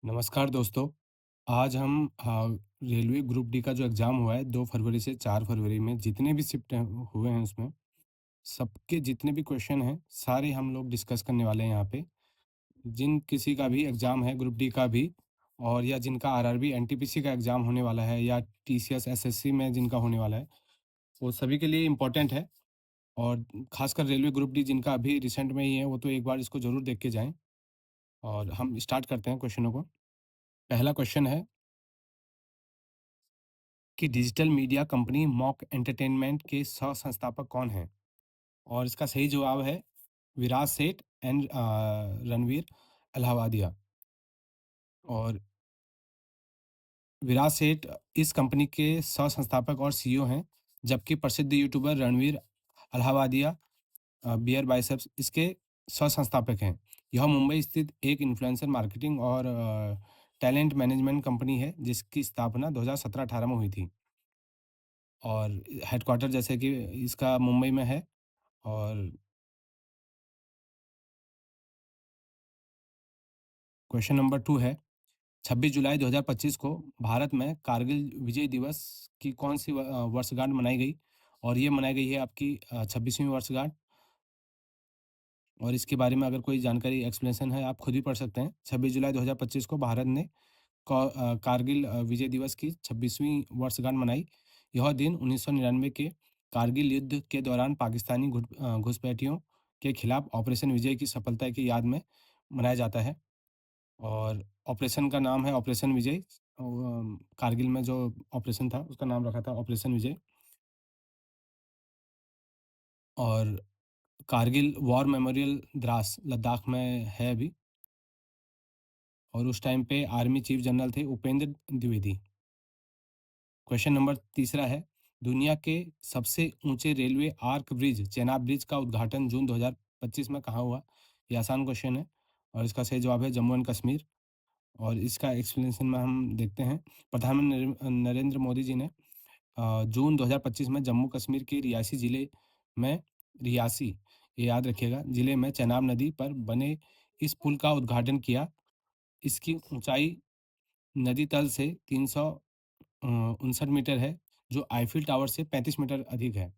नमस्कार दोस्तों। आज हम रेलवे ग्रुप डी का जो एग्ज़ाम हुआ है 2 फरवरी से 4 फरवरी में जितने भी शिफ्ट हुए हैं उसमें, सबके जितने भी क्वेश्चन हैं, सारे हम लोग डिस्कस करने वाले हैं यहाँ पे। जिन किसी का भी एग्ज़ाम है ग्रुप डी का भी और या जिनका आरआरबी, एनटीपीसी का एग्ज़ाम होने वाला है या टीसीएस, एसएससी में जिनका होने वाला है, वो सभी के लिए इम्पोर्टेंट है और ख़ासकर रेलवे ग्रुप डी जिनका अभी रिसेंट में ही है, वो तो एक बार इसको ज़रूर देख के जाएँ। और हम स्टार्ट करते हैं क्वेश्चनों को। पहला क्वेश्चन है कि digital media company mock entertainment के सह-संस्थापक कौन हैं? और इसका सही जवाब है विराज सेठ एंड रणवीर अलाहाबादिया। और विराज सेठ इस कंपनी के सह-संस्थापक और सीईओ हैं, जबकि प्रसिद्ध YouTuber Ranveer Allahbadia beer biceps इसके सह-संस्थापक हैं। यह मुंबई स्थित एक इन्फ्लुएंसर मार्केटिंग और टैलेंट मैनेजमेंट कंपनी है, जिसकी स्थापना 2017-18 में हुई थी। और हेडक्वार्टर जैसे कि इसका मुंबई में है। और क्वेश्चन नंबर 2 है, 26 जुलाई 2025 को भारत में कारगिल विजय दिवस की कौन-सी वर्षगांठ मनाई गई? और ये मनाई गई है आपकी 26वीं वर्षगांठ। और इसके बारे में अगर कोई जानकारी एक्सप्लेनेशन है, आप खुद भी पढ़ सकते हैं। 26 जुलाई 2025 को भारत ने कारगिल विजय दिवस की 26वीं वर्षगांठ मनाई। यह दिन 1999 के कारगिल युद्ध के दौरान पाकिस्तानी घुसपैठियों के खिलाफ ऑपरेशन विजय की सफलता की याद में मनाया जाता है। और ऑपरेशन का नाम है ऑपरेशन विजय। कारगिल में जो ऑपरेशन था उसका नाम रखा था ऑपरेशन विजय। और कारगिल वॉर मेमोरियल द्रास लद्दाख में है अभी। और उस टाइम पे आर्मी चीफ जनरल थे उपेंद्र द्विवेदी। क्वेश्चन नंबर तीसरा है, दुनिया के सबसे ऊंचे railway arch bridge Chenab bridge का उद्घाटन जून 2025 में कहाँ हुआ? ये आसान क्वेश्चन है और इसका सही जवाब है जम्मू एंड कश्मीर। और इसका एक्सप्लेनेशन में हम देखते हैं। प्रधानमंत्री नरेंद्र मोदी जी ने जून 2025 में जम्मू कश्मीर के रियासी ज़िले में रियासी, ये याद रखिएगा, ज़िले में चेनाब नदी पर बने इस पुल का उद्घाटन किया। इसकी ऊंचाई नदी तल से 359 मीटर है, जो आईफिल टावर से 35 मीटर अधिक है।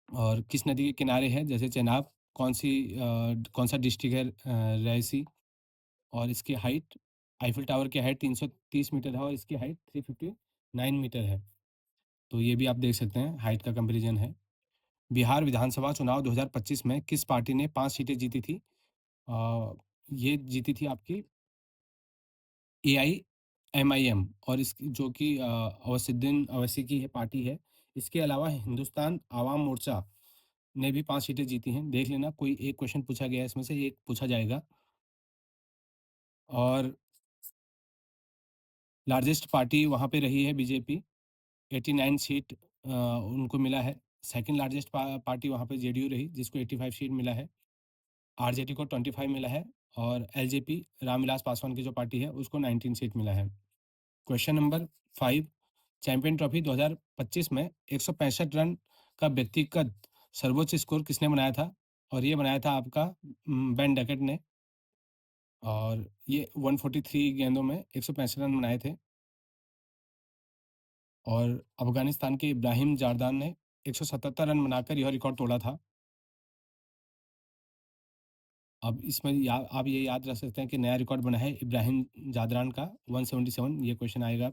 और किस नदी के किनारे है? जैसे चेनाब, कौन सा डिस्ट्रिक्ट है? रियासी। और इसकी हाइट, आईफिल टावर की हाइट 330 मीटर है और इसकी हाइट 359 मीटर है। तो ये भी आप देख सकते हैं, हाइट का कंपैरिजन है। बिहार विधानसभा चुनाव 2025 में किस पार्टी ने 5 सीटें जीती थी? ये जीती थी आपकी एआईएमआईएम। और इसकी जो कि अवसुद्दीन अवैसी की है पार्टी है। इसके अलावा हिंदुस्तान आवाम मोर्चा ने भी 5 सीटें जीती हैं। देख लेना, कोई एक क्वेश्चन पूछा गया है इसमें से, एक पूछा जाएगा। और लार्जेस्ट पार्टी वहाँ पे रही है बीजेपी, 89 सीट उनको मिला है। सेकंड लार्जेस्ट पार्टी वहाँ पे जेडीयू रही, जिसको 85 सीट मिला है। आरजेडी को 25 मिला है। और एलजेपी रामविलास पासवान की जो पार्टी है उसको 19 सीट मिला है। क्वेश्चन नंबर 5, चैंपियन ट्रॉफी 2025 में 165 रन का व्यक्तिगत सर्वोच्च स्कोर किसने बनाया था? और ये बनाया था आपका बेन डकेट ने। और ये 143 गेंदों में 165 रन बनाए थे। और अफ़गानिस्तान के इब्राहिम जारदान ने 177 रन बनाकर यह रिकॉर्ड तोड़ा था। अब इसमें आप ये याद रख सकते हैं कि नया रिकॉर्ड बना है इब्राहिम जादरान का 177, ये क्वेश्चन आएगा।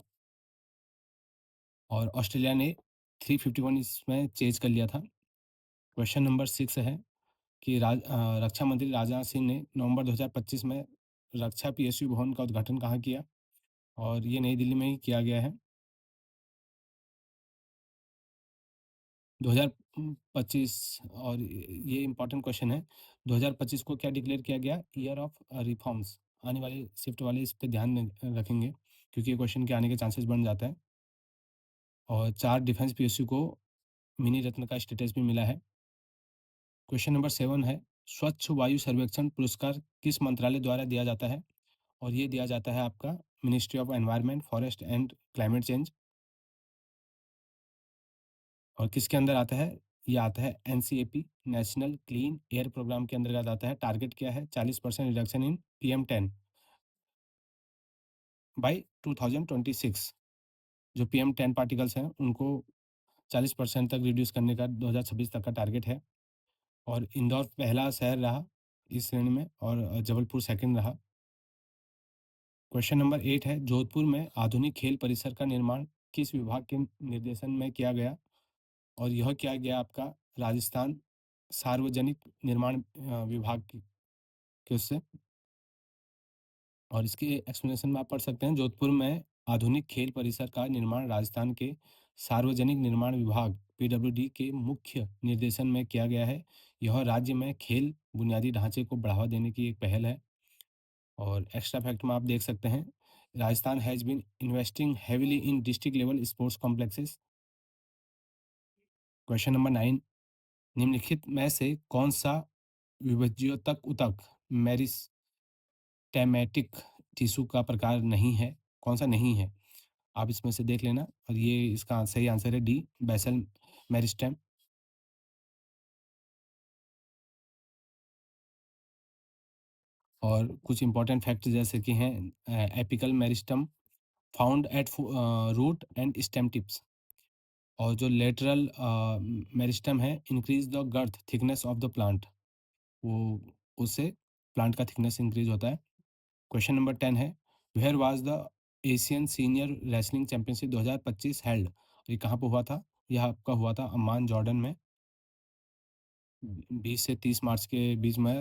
और ऑस्ट्रेलिया ने 351 इसमें चेज़ कर लिया था। क्वेश्चन नंबर 6 है कि रक्षा मंत्री राजनाथ सिंह ने नवंबर 2025 में रक्षा पीएसयू भवन का उद्घाटन कहाँ किया? और ये नई दिल्ली में ही किया गया है। 2025। और ये इम्पोर्टेंट क्वेश्चन है, 2025 को क्या डिक्लेयर किया गया? Year of reforms. आने वाले शिफ्ट वाले इस पे ध्यान रखेंगे, क्योंकि ये क्वेश्चन के आने के चांसेस बढ़ जाता है। और 4 डिफेंस पीएसयू को मिनी रत्न का स्टेटस भी मिला है। क्वेश्चन नंबर 7 है, स्वच्छ वायु सर्वेक्षण पुरस्कार किस मंत्रालय द्वारा दिया जाता है? और ये दिया जाता है आपका ministry of environment, forest and climate change. और किसके अंदर आता है? ये आता है NCAP, national clean air programme के अंतर्गत आता है। टारगेट क्या है? 40% रिडक्शन इन PM10 बाय 2026। जो PM10 पार्टिकल्स हैं उनको 40% तक रिड्यूस करने का 2026 तक का टारगेट है। और इंदौर पहला शहर रहा इस श्रेणी में, और जबलपुर सेकंड रहा। क्वेश्चन नंबर 8 है, जोधपुर में आधुनिक खेल परिसर का निर्माण किस विभाग के निर्देशन में किया गया? और यह किया गया आपका राजस्थान सार्वजनिक निर्माण विभाग के उससे। और इसके एक्सप्लेनेशन में आप पढ़ सकते हैं, जोधपुर में आधुनिक खेल परिसर का निर्माण राजस्थान के सार्वजनिक निर्माण विभाग PWD के मुख्य निर्देशन में किया गया है। यह राज्य में खेल बुनियादी ढांचे को बढ़ावा देने की एक पहल है। और एक्स्ट्रा फैक्ट में आप देख सकते हैं, Rajasthan has been investing heavily in district level sports complexes. Question number 9, निम्नलिखित में से कौन सा विभज्योतक ऊतक मेरिस्टेमेटिक टिश्यू का प्रकार नहीं है? कौन सा नहीं है? आप इसमें से देख लेना, और ये इसका सही आंसर है डी, बेसल मेरिस्टेम। और कुछ इंपॉर्टेंट फैक्ट जैसे कि हैं, apical meristem found at root and stem tips. और जो लेटरल मेरिस्टम है increase the girth thickness of the plant, वो उससे प्लांट का थिकनेस इंक्रीज होता है। क्वेश्चन नंबर 10 है, where was the Asian senior wrestling championship 2025 held? ये कहाँ पर हुआ था? यह आपका हुआ था अम्मान जॉर्डन में। 20 से 30 मार्च के बीच में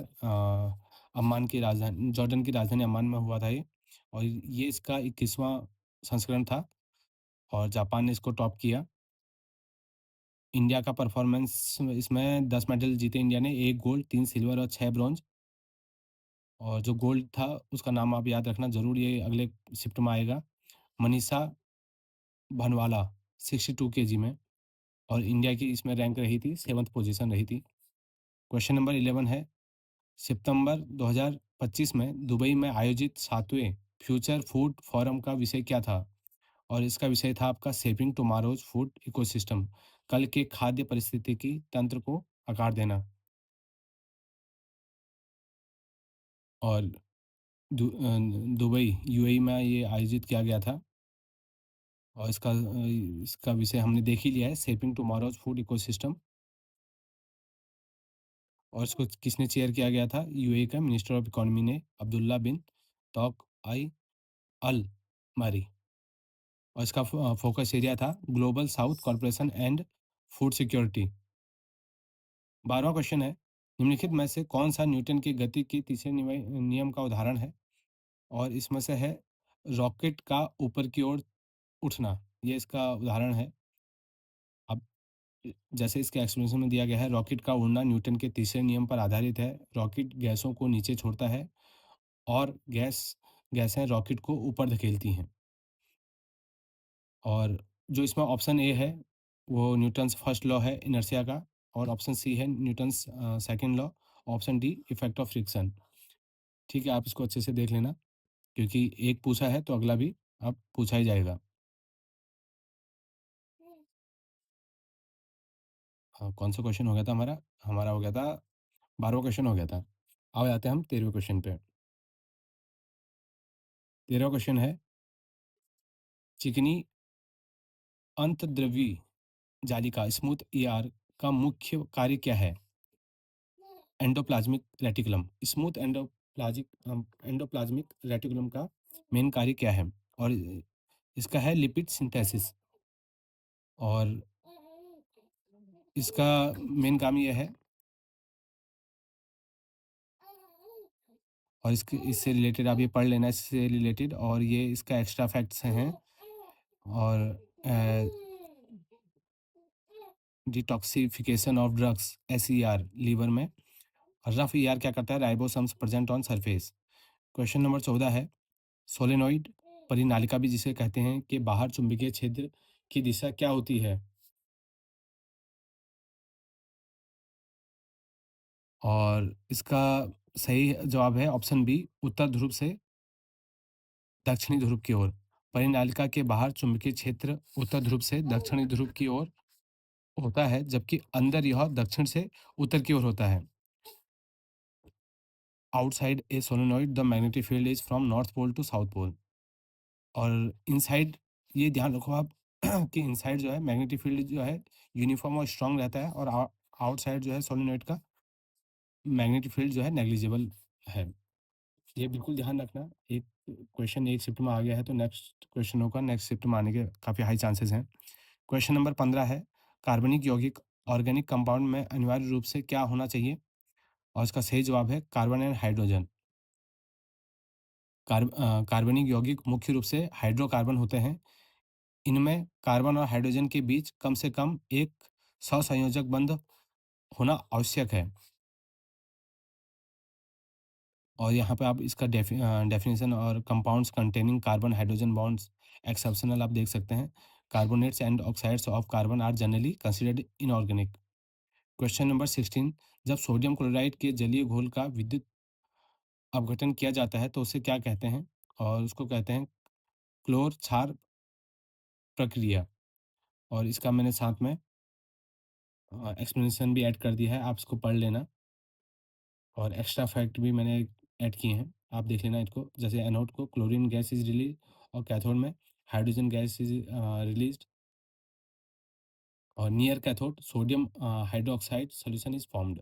अम्मान की राजधानी, जॉर्डन की राजधानी अम्मान में हुआ था ये। और ये इसका 21वां संस्करण था, और जापान ने इसको टॉप किया। इंडिया का परफॉर्मेंस इसमें 10 मेडल जीते इंडिया ने, 1 गोल्ड 3 सिल्वर और 6 ब्रॉन्ज। और जो गोल्ड था उसका नाम आप याद रखना ज़रूर, ये अगले शिफ्ट में आएगा, मनीषा भनवाला, 62 kg में। और इंडिया की इसमें रैंक रही थी 7th पोजीशन रही थी। क्वेश्चन नंबर 11 है, सितंबर 2025 में दुबई में आयोजित 7वें फ्यूचर फूड फोरम का विषय क्या था? और इसका विषय था आपका शेपिंग टुमारोज फूड इकोसिस्टम, कल के खाद्य परिस्थितिकी तंत्र को आकार देना। और दुबई यूएई में ये आयोजित किया गया था। और इसका विषय हमने देख ही लिया है, शेपिंग टुमारोज फूड इकोसिस्टम। और इसको किसने चेयर किया गया था? यूएई का मिनिस्टर ऑफ इकोनॉमी ने, अब्दुल्ला बिन तौक आई अल मारी। और इसका फोकस एरिया था global south corporation and food security. 12वां क्वेश्चन है, निम्नलिखित में से कौन सा न्यूटन की गति की तीसरे नियम का उदाहरण है? और इसमें से है रॉकेट का ऊपर की ओर उठना, ये इसका उदाहरण है। अब जैसे इसके एक्सप्लेनेशन में दिया गया है, रॉकेट का उड़ना न्यूटन के तीसरे नियम पर आधारित है। रॉकेट गैसों को नीचे छोड़ता है, और गैसें रॉकेट को ऊपर धकेलती हैं। और जो इसमें ऑप्शन ए है वो न्यूटन्स फर्स्ट लॉ है इनर्शिया का। और ऑप्शन सी है Newton's second law. Option D effect of friction. ठीक है, आप इसको अच्छे से देख लेना, क्योंकि एक पूछा है तो अगला भी अब पूछा ही जाएगा। हाँ, कौन सा क्वेश्चन हो गया था हमारा? हमारा हो गया था 12वां क्वेश्चन हो गया था। अब आते हैं हम 13वें क्वेश्चन पे। 13वां क्वेश्चन है, चिकनी अंतर्द्रव्यी जालिका स्मूथ ईआर का मुख्य कार्य क्या है? Endoplasmic reticulum, smooth endoplasmic reticulum का मेन कार्य क्या है? और इसका है लिपिड सिंथेसिस। और इसका मेन काम ये है, और इसके इससे रिलेटेड आप ये पढ़ लेना, इससे रिलेटेड, और ये इसका एक्स्ट्रा फैक्ट्स हैं। और detoxification of drugs SER liver में। रफ ER क्या करता है? Ribosomes present on surface. Question number 14 है, सोलेनोइड परिनालिका भी जिसे कहते हैं कि बाहर चुंबकीय क्षेत्र की दिशा क्या होती है? और इसका सही जवाब है ऑप्शन बी, उत्तर ध्रुव से दक्षिणी ध्रुव की ओर। परिनालिका के बाहर चुंबकीय क्षेत्र उत्तर ध्रुव से दक्षिणी ध्रुव की ओर होता है, जबकि अंदर यह दक्षिण से उत्तर की ओर होता है। Outside a solenoid the magnetic field is from north pole to south pole. और इनसाइड, ये ध्यान रखो आप कि इनसाइड जो है मैग्नेटिक फील्ड जो है यूनिफॉर्म और स्ट्रांग रहता है, और आउटसाइड जो है सोलेनॉइड का मैग्नेटिक फील्ड जो है नेग्लिजिबल है। ये बिल्कुल ध्यान रखना। एक क्वेश्चन एक शिफ्ट में आ गया है, तो नेक्स्ट क्वेश्चन होगा, नेक्स्ट शिफ्ट में आने के काफ़ी हाई चांसेस हैं। क्वेश्चन नंबर 15 है, कार्बनिक यौगिक ऑर्गेनिक कंपाउंड में अनिवार्य रूप से क्या होना चाहिए? और इसका सही जवाब है कार्बन एंड हाइड्रोजन। कार्बनिक यौगिक मुख्य रूप से हाइड्रोकार्बन होते हैं। इनमें कार्बन और हाइड्रोजन के बीच कम से कम एक सहसंयोजक बंध होना आवश्यक है। और यहाँ पे आप इसका डेफिनेशन और compounds containing carbon hydrogen bonds exceptional आप देख सकते हैं। Carbonates and oxides of carbon are generally considered inorganic. Question number 16, जब सोडियम क्लोराइड के जलीय घोल का विद्युत अपघटन किया जाता है तो उसे क्या कहते हैं? और उसको कहते हैं क्लोर क्षार प्रक्रिया। और इसका मैंने साथ में एक्सप्लेनेशन भी ऐड कर दिया है, आप इसको पढ़ लेना। और एक्स्ट्रा फैक्ट भी मैंने ऐड किए हैं, आप देख लेना इसको। जैसे एनोड को क्लोरीन गैस इज रिलीज, और कैथोड में हाइड्रोजन गैस इज रिलीज्ड। और near cathode sodium hydroxide solution is formed.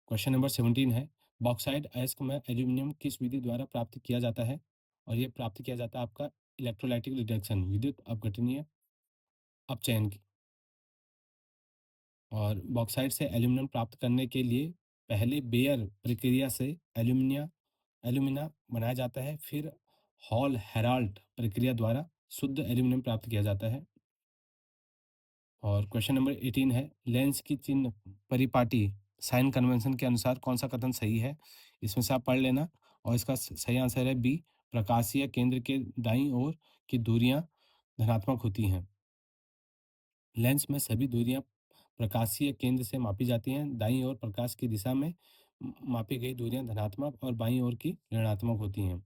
Question number 17 है, बॉक्साइड अयस्क में एल्यूमिनियम किस विधि द्वारा प्राप्त किया जाता है? और ये प्राप्त किया जाता है आपका इलेक्ट्रोलाइटिक रिडक्शन, विद्युत अपघटनीय अपचयन की। और बॉक्साइट से एल्यूमिनियम प्राप्त करने के लिए पहले बेयर प्रक्रिया से एल्यूमिना बनाया जाता है, फिर हॉल हेराल्ट प्रक्रिया द्वारा शुद्ध एल्यूमिनियम प्राप्त किया जाता है। और क्वेश्चन नंबर 18 है, लेंस की चिन्ह परिपाटी साइन कन्वेंशन के अनुसार कौन सा कथन सही है? इसमें से आप पढ़ लेना। और इसका सही आंसर है बी, प्रकाशीय केंद्र के दाईं ओर की दूरियां धनात्मक होती हैं। लेंस में सभी दूरियां प्रकाशीय केंद्र से मापी जाती हैं। दाईं ओर प्रकाश की दिशा में मापी गई दूरियां धनात्मक और बाईं ओर की ऋणात्मक होती हैं।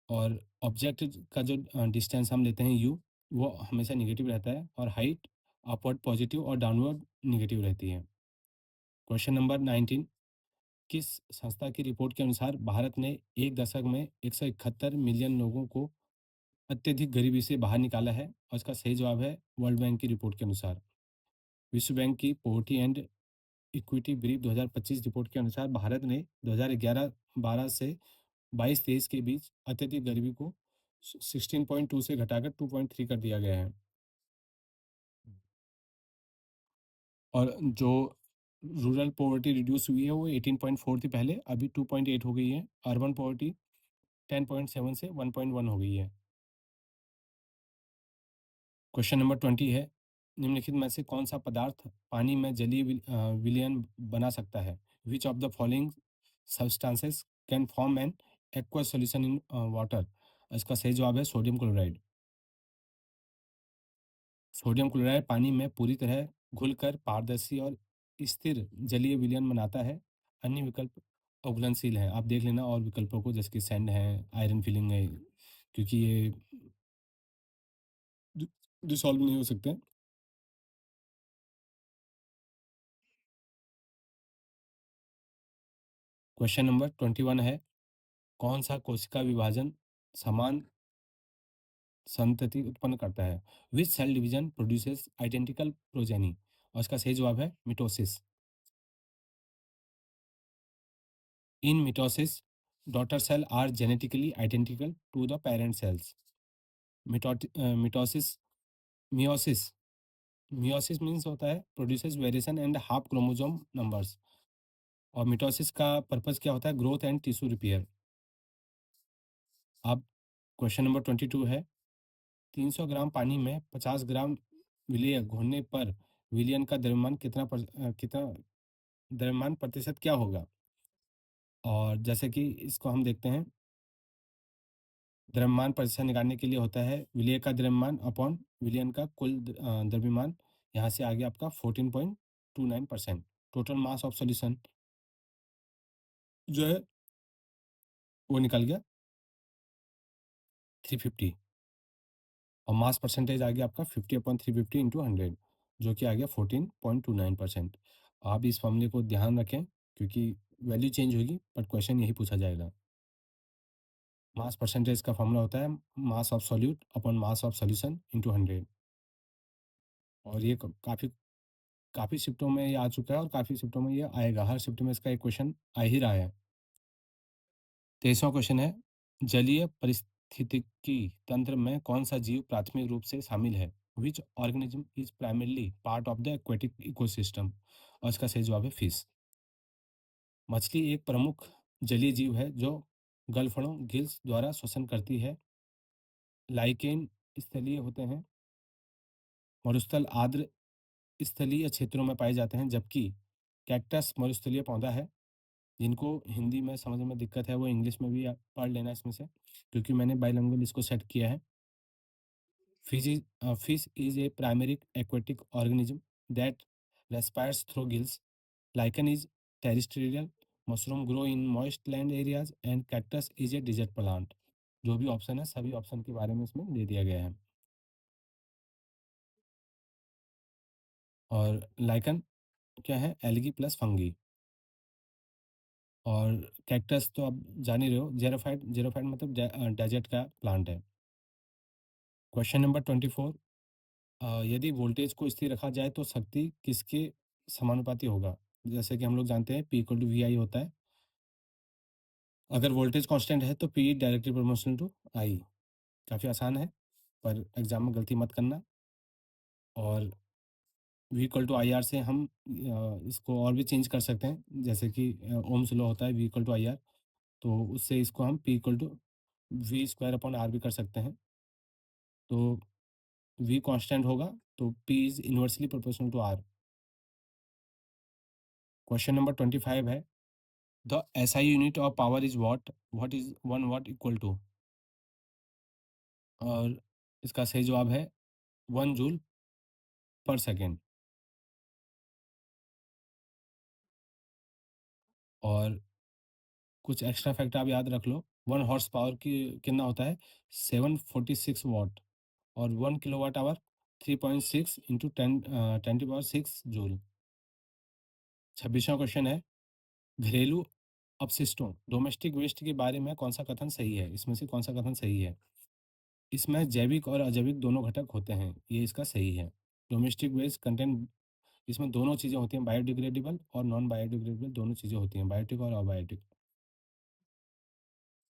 और ऑब्जेक्ट का जो डिस्टेंस हम लेते हैं यू, वो हमेशा निगेटिव रहता है। और हाइट अपवर्ड पॉजिटिव और डाउनवर्ड निगेटिव रहती है। क्वेश्चन नंबर 19, किस संस्था की रिपोर्ट के अनुसार भारत ने एक दशक में 171 मिलियन लोगों को अत्यधिक गरीबी से बाहर निकाला है? और इसका सही जवाब है वर्ल्ड बैंक की रिपोर्ट के अनुसार। विश्व बैंक की poverty and equity brief 2025 report के अनुसार भारत ने 2011-12 से 22-23 के बीच अत्यधिक गरीबी को 16.2 से घटाकर 2.3 कर दिया गया है। और जो रूरल पॉवर्टी रिड्यूस हुई है वो 18.4 थी पहले, अभी 2.8 हो गई है। अर्बन पॉवर्टी 10.7 से 1.1 हो गई है। क्वेश्चन नंबर 20 है, निम्नलिखित में से कौन सा पदार्थ पानी में जलीय विलयन बना सकता है? Which of the following substances can form an aqueous solution in water? इसका सही जवाब है सोडियम क्लोराइड। सोडियम क्लोराइड पानी में पूरी तरह घुलकर पारदर्शी और स्थिर जलीय विलयन बनाता है। अन्य विकल्प अघुलनशील हैं, आप देख लेना और विकल्पों को, जैसे कि सैंड है, आयरन फिलिंग है, क्योंकि ये डिसॉल्व नहीं हो सकते। क्वेश्चन नंबर 21 है, कौन सा कोशिका विभाजन समान संतति उत्पन्न करता है? Which cell division produces identical progeny? और इसका सही जवाब है mitosis. In mitosis daughter cell are genetically identical to the parent cells. Mitosis meiosis meiosis means होता है produces variation and half chromosome numbers. और मिटोसिस का पर्पस क्या होता है? Growth and tissue repair. अब क्वेश्चन नंबर 22 है, 300 ग्राम पानी में 50 ग्राम विलय घोलने पर विलयन का द्रव्यमान कितना द्रव्यमान प्रतिशत क्या होगा? और जैसे कि इसको हम देखते हैं, द्रव्यमान प्रतिशत निकालने के लिए होता है विलय का द्रव्यमान अपॉन विलयन का कुल द्रव्यमान। यहाँ से आगे आपका 14.29%। टोटल मास ऑफ सॉल्यूशन जो है वो निकल गया 350। और मास परसेंटेज आ गया आपका 50/350 इंटू 100, जो कि आ गया 14.29%। आप इस फॉर्मूले को ध्यान रखें, क्योंकि वैल्यू चेंज होगी बट क्वेश्चन यही पूछा जाएगा। मास परसेंटेज का फॉर्मूला होता है mass of solute upon mass of solution into 100। और ये काफ़ी काफ़ी शिफ्टों में ये आ चुका है और काफ़ी शिफ्टों में ये आएगा, हर शिफ्ट में इसका एक क्वेश्चन आ ही रहा है। 23वां क्वेश्चन है, जलीय पारिस्थितिकी तंत्र में कौन सा जीव प्राथमिक रूप से शामिल है? Which organism is primarily part of the aquatic ecosystem? और इसका सही जवाब है फिश। मछली एक प्रमुख जलीय जीव है जो गलफड़ों गिल्स द्वारा श्वसन करती है। लाइकेन स्थलीय होते हैं, मरुस्थल आर्द्र स्थलीय क्षेत्रों में पाए जाते हैं, जबकि कैक्टस मरुस्थलीय पौधा है। जिनको हिंदी में समझने में दिक्कत है वो इंग्लिश में भी आप पढ़ लेना इसमें से, क्योंकि मैंने बाइलिंगुअल इसको सेट किया है। Fish is a primary aquatic organism that respires through gills. Lichen is terrestrial. Mushroom grow in moist land areas and cactus is a desert plant. जो भी ऑप्शन है सभी ऑप्शन के बारे में इसमें दे दिया गया है। और लाइकन क्या है? Algae plus fungi. और कैक्टस तो आप जान ही रहे हो, जेरोफाइट, जेरोफाइट मतलब डेजर्ट का प्लांट है। क्वेश्चन नंबर 24, यदि वोल्टेज को स्थिर रखा जाए तो शक्ति किसके समानुपाती होगा? जैसे कि हम लोग जानते हैं P इक्वल टू वी आई होता है। अगर वोल्टेज कांस्टेंट है तो P डायरेक्टली प्रोपोर्शनल टू आई। काफ़ी आसान है, पर एग्जाम में गलती मत करना। और V equal to I R से हम इसको और भी चेंज कर सकते हैं, जैसे कि ओम्स लॉ होता है V equal to I R, तो उससे इसको हम P equal to V square upon R भी कर सकते हैं। तो V कांस्टेंट होगा तो P is inversely proportional to R. Question number 25 है, the SI unit of power is watt? What is 1 watt equal to? और इसका सही जवाब है 1 जूल पर सेकेंड। और कुछ एक्स्ट्रा फैक्ट आप याद रख लो, 1 हॉर्स पावर की कितना होता है? 746 वाट। और 1 किलोवाट आवर 3.6 इंटू 10 10 की पावर 6 जूल। 26वां क्वेश्चन है, घरेलू अपशिष्टों डोमेस्टिक वेस्ट के बारे में कौन सा कथन सही है? इसमें से कौन सा कथन सही है? इसमें जैविक और अजैविक दोनों घटक होते हैं, ये इसका सही है। डोमेस्टिक वेस्ट कंटेंट, इसमें दोनों चीज़ें होती हैं, बायोडिग्रेडेबल और नॉन बायोडिग्रेडेबल दोनों चीज़ें होती हैं, बायोटिक और अबायोटिक।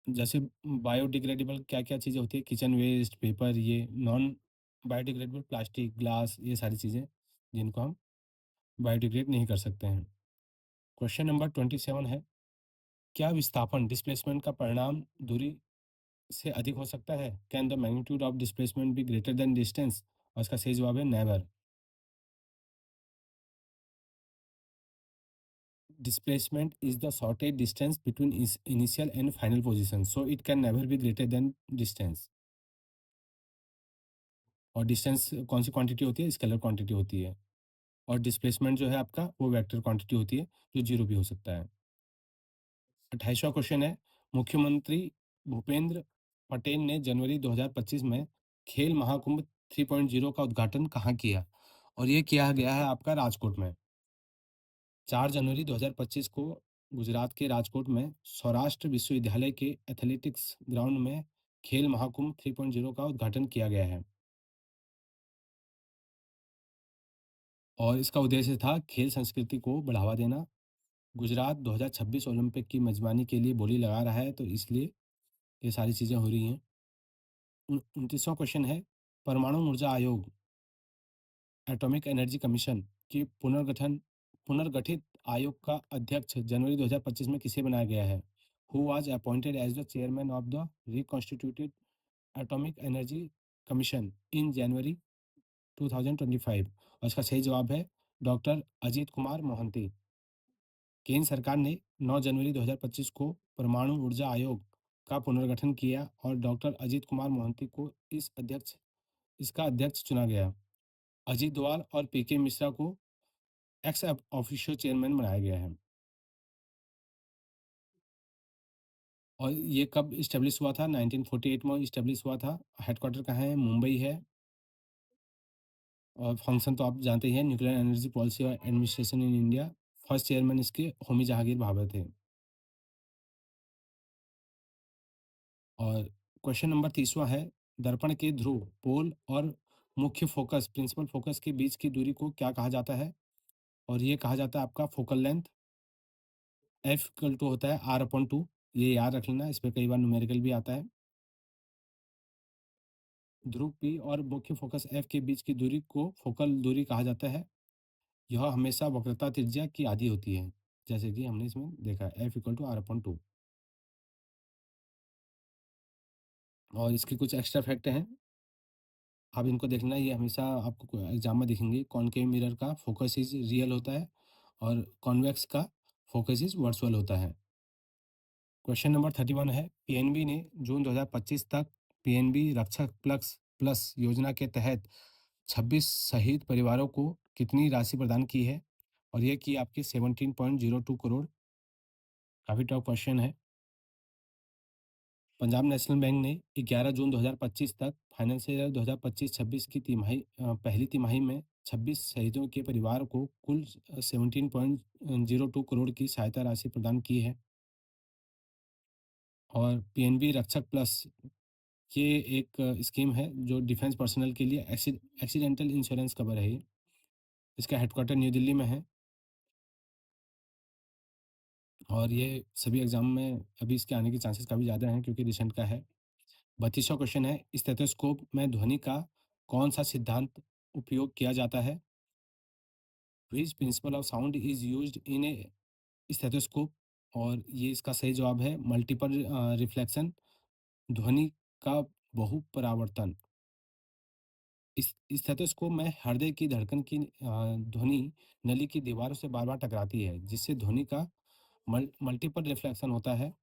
जैसे बायोडिग्रेडेबल क्या क्या चीज़ें होती है? किचन वेस्ट, पेपर, ये नॉन बायोडिग्रेडेबल प्लास्टिक, ग्लास, ये सारी चीज़ें जिनको हम बायोडिग्रेड नहीं कर सकते हैं। क्वेश्चन नंबर 27 है, क्या विस्थापन डिस्प्लेसमेंट का परिणाम दूरी से अधिक हो सकता है? Can the magnitude of displacement be greater than distance? और इसका सही जवाब है never. Displacement is the shortest distance between initial and final position, so it can never be greater than distance। और डिस्टेंस कौन सी क्वांटिटी होती है? स्केलर क्वांटिटी होती है। और डिस्प्लेसमेंट जो है आपका वो वेक्टर क्वांटिटी होती है, जो जीरो भी हो सकता है। 28वां क्वेश्चन है, मुख्यमंत्री भूपेंद्र पटेल ने जनवरी 2025 में खेल महाकुंभ 3.0 का उद्घाटन कहाँ किया? और ये किया गया है आपका राजकोट में। 4 जनवरी 2025 को गुजरात के राजकोट में सौराष्ट्र विश्वविद्यालय के एथलेटिक्स ग्राउंड में खेल महाकुंभ 3.0 का उद्घाटन किया गया है। और इसका उद्देश्य था खेल संस्कृति को बढ़ावा देना। गुजरात 2026 ओलंपिक की मेजबानी के लिए बोली लगा रहा है, तो इसलिए ये सारी चीज़ें हो रही हैं। 29वां क्वेश्चन है, परमाणु ऊर्जा आयोग एटॉमिक एनर्जी कमीशन की पुनर्गठित आयोग का अध्यक्ष जनवरी 2025 में किसे बनाया गया है? Who was appointed as the chairman of the reconstituted atomic energy commission in January 2025? और इसका सही जवाब है डॉक्टर अजीत कुमार मोहंती। केंद्र सरकार ने 9 जनवरी 2025 को परमाणु ऊर्जा आयोग का पुनर्गठन किया और डॉक्टर अजीत कुमार मोहंती को इसका अध्यक्ष चुना गया। अजीत डोवाल और पीके मिश्रा को एक्स ऑफिशियो चेयरमैन बनाया गया है। और ये कब इस्टेब्लिश हुआ था? 1948 में इस्टेब्लिश हुआ था। हेडक्वार्टर कहाँ है? मुंबई है। और फंक्शन तो आप जानते ही हैं, न्यूक्लियर एनर्जी पॉलिसी और administration in India. First chairman इसके होमी जहांगीर भाभा थे। और क्वेश्चन नंबर 30वां है, दर्पण के ध्रुव, पोल और मुख्य फोकस, प्रिंसिपल फोकस के बीच की दूरी को क्या कहा जाता है? और ये कहा जाता है आपका focal length. F equal to होता है आर अपॉन टू। ये याद रख लेना, इस पे कई बार न्यूमेरिकल भी आता है। ध्रुव पी और मुख्य फोकस एफ के बीच की दूरी को फोकल दूरी कहा जाता है। यह हमेशा वक्रता त्रिज्या की आधी होती है, जैसे कि हमने इसमें देखा है, F equal to R upon two. और इसके कुछ एक्स्ट्रा फैक्ट हैं, आप इनको देखना, ये हमेशा आपको एग्जाम में दिखेंगे। कॉनकेव मिरर का फोकस इज रियल होता है और कॉन्वेक्स का फोकस इज वर्चुअल होता है। क्वेश्चन नंबर 31 है, पीएनबी ने जून 2025 तक पीएनबी रक्षक प्लस प्लस योजना के तहत 26 शहीद परिवारों को कितनी राशि प्रदान की है? और ये की आपकी 17.02 करोड़। काफ़ी टफ क्वेश्चन है। पंजाब नेशनल बैंक ने 11 जून 2025 तक फाइनेंशियल ईयर 2025-26 की पहली तिमाही में 26 शहीदों के परिवार को कुल 17.02 करोड़ की सहायता राशि प्रदान की है। और पीएनबी रक्षक प्लस, ये एक स्कीम है जो डिफेंस पर्सनल के लिए एक्सीडेंटल इंश्योरेंस कवर है ये। इसका हेडक्वार्टर न्यू दिल्ली में है। और ये सभी एग्जाम में अभी इसके आने के चांसेस काफ़ी ज़्यादा हैं क्योंकि रिसेंट का है। 32वां क्वेश्चन है, स्टेथोस्कोप में ध्वनि का कौन सा सिद्धांत उपयोग किया जाता है? Which principle of sound is used in A stethoscope? और ये इसका सही जवाब है मल्टीपल रिफ्लेक्शन, ध्वनि का बहुपरावर्तन। इस स्टेथोस्कोप में हृदय की धड़कन की ध्वनि नली की दीवारों से बार बार टकराती है, जिससे ध्वनि का मल्टीपल रिफ्लेक्शन होता है।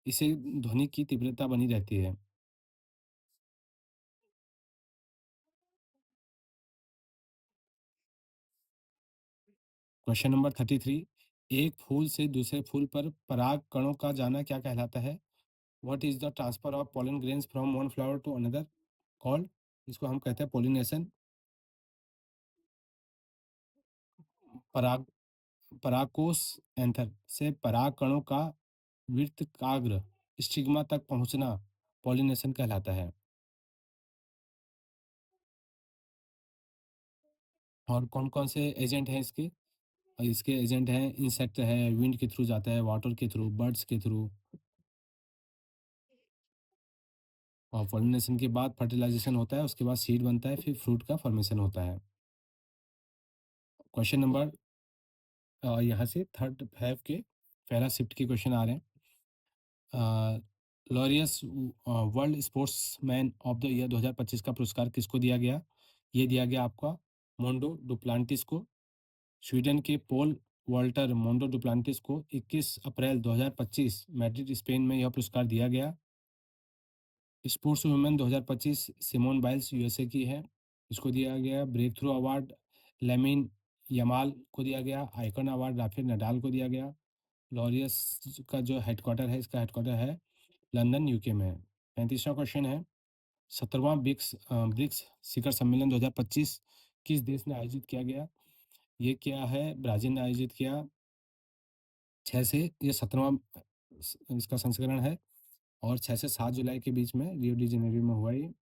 इससे ध्वनि की तीव्रता बनी रहती है। क्वेश्चन नंबर 33, एक फूल से दूसरे फूल पर पराग कणों का जाना क्या कहलाता है? What is the transfer of pollen grains from one flower to another called? इसको हम कहते हैं पोलिनेशन। पराग परागकोश एंथर से पराग कणों का वृत्ताग्र स्टिग्मा तक पहुंचना पॉलिनेशन कहलाता है। और कौन कौन से एजेंट हैं इसके? और इसके एजेंट हैं, इंसेक्ट है, विंड के थ्रू जाता है, वाटर के थ्रू, बर्ड्स के थ्रू। और पॉलिनेशन के बाद फर्टिलाइजेशन होता है, उसके बाद सीड बनता है, फिर फ्रूट का फॉर्मेशन होता है। क्वेश्चन नंबर यहाँ से थर्ड फाइव के पहला शिफ्ट के क्वेश्चन आ रहे हैं। Laureus world sportsman of the year 2025 का पुरस्कार किसको दिया गया? ये दिया गया आपका मोंडो डुप्लांटिस को। स्वीडन के पोल वॉल्टर मोंडो डुप्लांटिस को 21 अप्रैल 2025 मैड्रिड स्पेन में यह पुरस्कार दिया गया। Sports women 2025 Simone Biles USA की है, इसको दिया गया। Breakthrough award Lamine Yamal को दिया गया। आइकन अवार्ड राफेल नडाल को दिया गया। लॉरियस का जो हेडक्वार्टर है, इसका हेडक्वार्टर है लंदन यूके में है। 35वां क्वेश्चन है, 17वां ब्रिक्स शिखर सम्मेलन 2025 किस देश ने आयोजित किया गया? ये क्या है, ब्राज़ील ने आयोजित किया। 6 से ये 17वां इसका संस्करण है। और 6 से 7 जुलाई के बीच में रियो डी जेनेरियो में हुआ ये।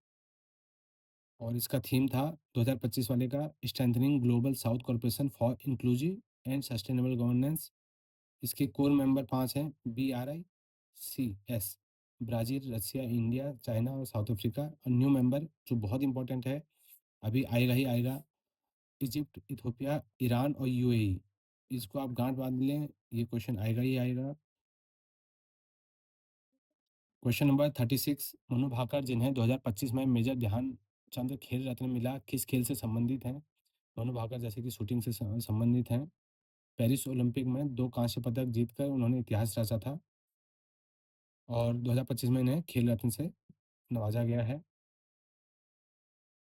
और इसका थीम था 2025 वाले का, strengthening global south corporation for inclusive and sustainable governance. इसके कोर मेंबर 5 हैं, BRICS, ब्राज़ील, रसिया, इंडिया, चाइना और साउथ अफ्रीका। और न्यू मेंबर जो बहुत इंपॉर्टेंट है, अभी आएगा ही आएगा, इजिप्ट, इथियोपिया, ईरान और यूएई। इसको आप गांठ बांध लें, ये क्वेश्चन आएगा ही आएगा। क्वेश्चन नंबर 36, मनु भाकर जिन्हें 2025 में मेजर ध्यानचंद खेल रत्न मिला, किस खेल से संबंधित हैं? मनु भाकर जैसे कि शूटिंग से संबंधित हैं। पेरिस ओलंपिक में 2 कांस्य पदक जीतकर उन्होंने इतिहास रचा था। और 2025 में इन्हें खेल रत्न से नवाजा गया है।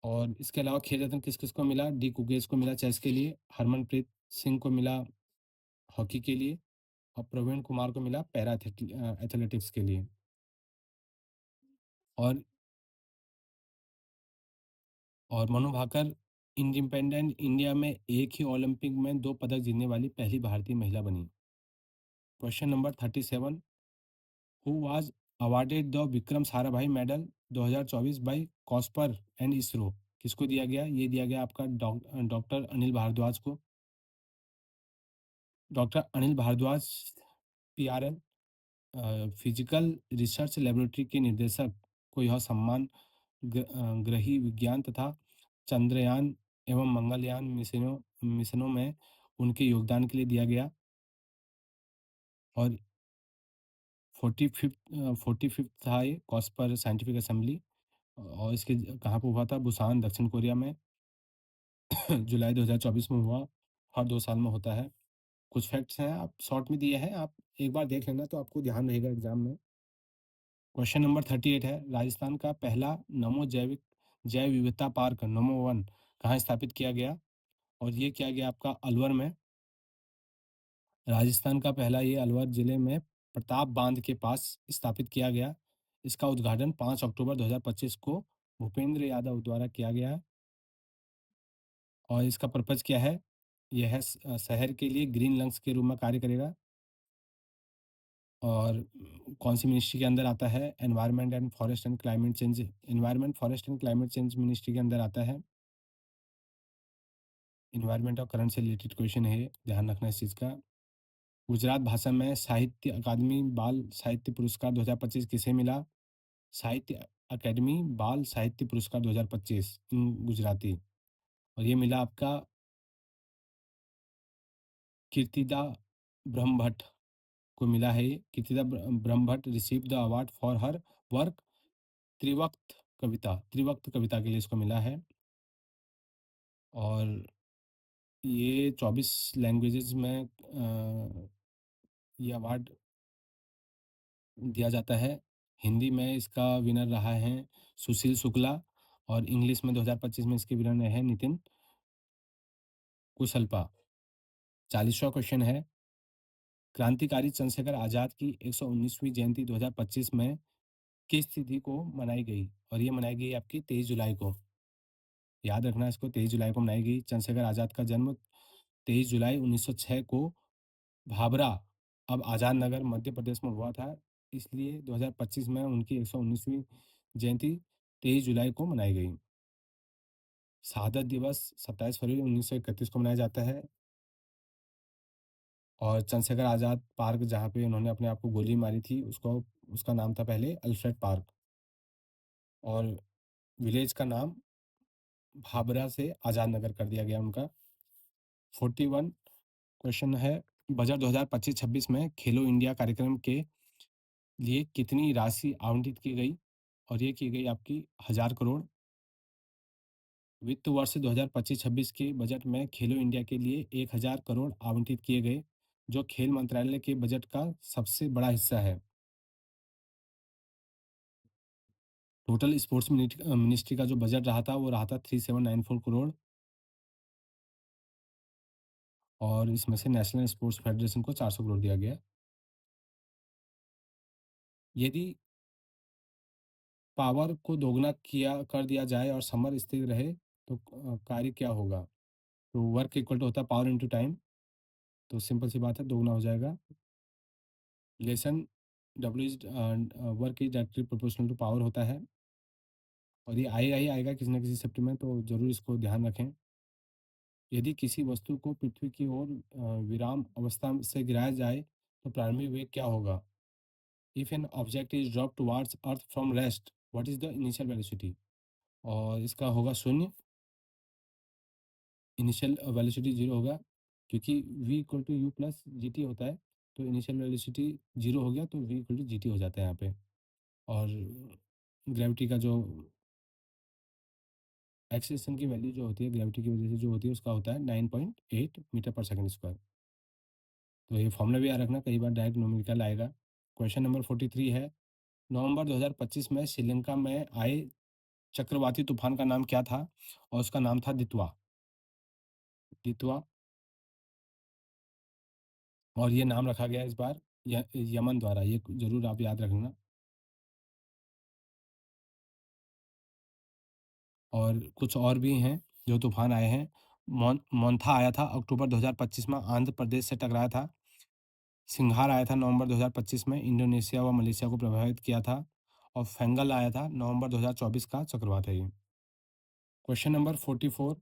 और इसके अलावा खेल रत्न किस किस को मिला? डी कुगेस को मिला चेस के लिए, हरमनप्रीत सिंह को मिला हॉकी के लिए, और प्रवीण कुमार को मिला पैरा एथलेटिक्स के लिए। और मनु भाकर इंडिपेंडेंट इंडिया में एक ही ओलंपिक में 2 पदक जीतने वाली पहली भारतीय महिला बनी। Question number 37, who was awarded the Vikram Sarabhai medal 2024 by COSPAR and ISRO? किसको दिया गया? ये दिया गया आपका डॉक्टर अनिल भारद्वाज को। Doctor Anil Bhardwaj, PRL, physical research laboratory के निदेशक को यह सम्मान ग्रही विज्ञान तथा चंद्रयान एवं मंगलयान मिशनों में उनके योगदान के लिए दिया गया। और 45th था ये कॉस्पर साइंटिफिक असेंबली। और इसके कहाँ पे हुआ था? बुसान, दक्षिण कोरिया में। जुलाई 2024 में हुआ। हर 2 साल में होता है। कुछ फैक्ट्स हैं, आप शॉर्ट में दिए हैं, आप एक बार देख लेना तो आपको ध्यान रहेगा एग्जाम में। क्वेश्चन नंबर 38 है, राजस्थान का पहला नमो जैव विविधता पार्क नमो वन कहाँ स्थापित किया गया? और ये किया गया आपका अलवर में। राजस्थान का पहला ये अलवर जिले में प्रताप बांध के पास स्थापित किया गया। इसका उद्घाटन 5 अक्टूबर 2025 को भूपेंद्र यादव द्वारा किया गया है। और इसका पर्पज़ क्या है? यह है शहर के लिए ग्रीन लंग्स के रूप में कार्य करेगा। और कौन सी मिनिस्ट्री के अंदर आता है? Environment forest and climate change ministry के अंदर आता है। इन्वायरमेंट और करंट से रिलेटेड क्वेश्चन है, ध्यान रखना इस चीज़ का। गुजरात भाषा में साहित्य अकादमी बाल साहित्य पुरस्कार 2025 किसे मिला? साहित्य अकेडमी बाल साहित्य पुरस्कार 2025 इन गुजराती। और ये मिला आपका कीर्तिदा ब्रह्मभट्ट को मिला है। ये Kirtida Brahmbhatt receive the award for her work त्रिवक्त कविता के लिए इसको मिला है। और ये 24 लैंग्वेजेस में ये अवार्ड दिया जाता है। हिंदी में इसका विनर रहा है सुशील शुक्ला। और इंग्लिश में 2025 में इसके विनर रहे हैं नितिन कुशलपा। 40वां क्वेश्चन है, क्रांतिकारी चंद्रशेखर आज़ाद की 119वीं जयंती 2025 में किस तिथि को मनाई गई? और ये मनाई गई आपकी 23 जुलाई को। याद रखना इसको, 23 जुलाई को मनाई गई। चंद्रशेखर आज़ाद का जन्म 23 जुलाई 1906 को भाभरा, अब आज़ाद नगर, मध्य प्रदेश में हुआ था। इसलिए 2025 में उनकी 119वीं जयंती 23 जुलाई को मनाई गई। शहादत दिवस 27 फरवरी 1931 को मनाया जाता है। और चंद्रशेखर आज़ाद पार्क जहाँ पे उन्होंने अपने आप को गोली मारी थी, उसको उसका नाम था पहले अल्फ्रेड पार्क। और विलेज का नाम भाभरा से आज़ाद नगर कर दिया गया उनका। 41 क्वेश्चन है, बजट 2025-26 में खेलो इंडिया कार्यक्रम के लिए कितनी राशि आवंटित की गई? और ये की गई आपकी 1000 करोड़। वित्त वर्ष 2025-26 के बजट में खेलो इंडिया के लिए 1000 करोड़ आवंटित किए गए, जो खेल मंत्रालय के बजट का सबसे बड़ा हिस्सा है। टोटल स्पोर्ट्स मिनिस्ट्री का जो बजट रहा था वो रहा था 3794 करोड़। और इसमें से नेशनल स्पोर्ट्स फेडरेशन को 400 करोड़ दिया गया। यदि पावर को दोगुना किया कर दिया जाए और समर स्थिर रहे तो कार्य क्या होगा? तो वर्क इक्वल टू होता है पावर इंटू टाइम। तो सिंपल सी बात है, दोगुना हो जाएगा। Relation W is work is directly proportional to power होता है। और ये आएगा ही आएगा किसी न किसी शब्द में, तो ज़रूर इसको ध्यान रखें। यदि किसी वस्तु को पृथ्वी की ओर विराम अवस्था से गिराया जाए तो प्रारंभिक वेग क्या होगा? If an object is drop towards earth from rest, what is the initial velocity? और इसका होगा 0। इनिशियल वेलोसिटी 0 होगा, क्योंकि v equal to U plus G T होता है। तो इनिशियल वेलोसिटी 0 हो गया तो v equal to G T हो जाता है यहाँ पे। और ग्रेविटी का जो एक्सेलरेशन की वैल्यू जो होती है ग्रेविटी की वजह से जो होती है उसका होता है 9.8 मीटर पर सेकंड स्क्वायर। तो ये फॉर्मूला भी याद रखना, कई बार डायरेक्ट न्यूमेरिकल आएगा। क्वेश्चन नंबर 43 है, नवंबर 2025 में श्रीलंका में आए चक्रवाती तूफान का नाम क्या था? और उसका नाम था दितवा। दितवा। और ये नाम रखा गया इस बार यमन द्वारा, ये जरूर आप याद रखना। और कुछ और भी हैं जो तूफ़ान आए हैं। मोंथा आया था अक्टूबर 2025 में, आंध्र प्रदेश से टकराया था। सिंघार आया था नवंबर 2025 में, इंडोनेशिया व मलेशिया को प्रभावित किया था। और फेंगल आया था नवंबर 2024 का चक्रवात है ये। क्वेश्चन नंबर 44,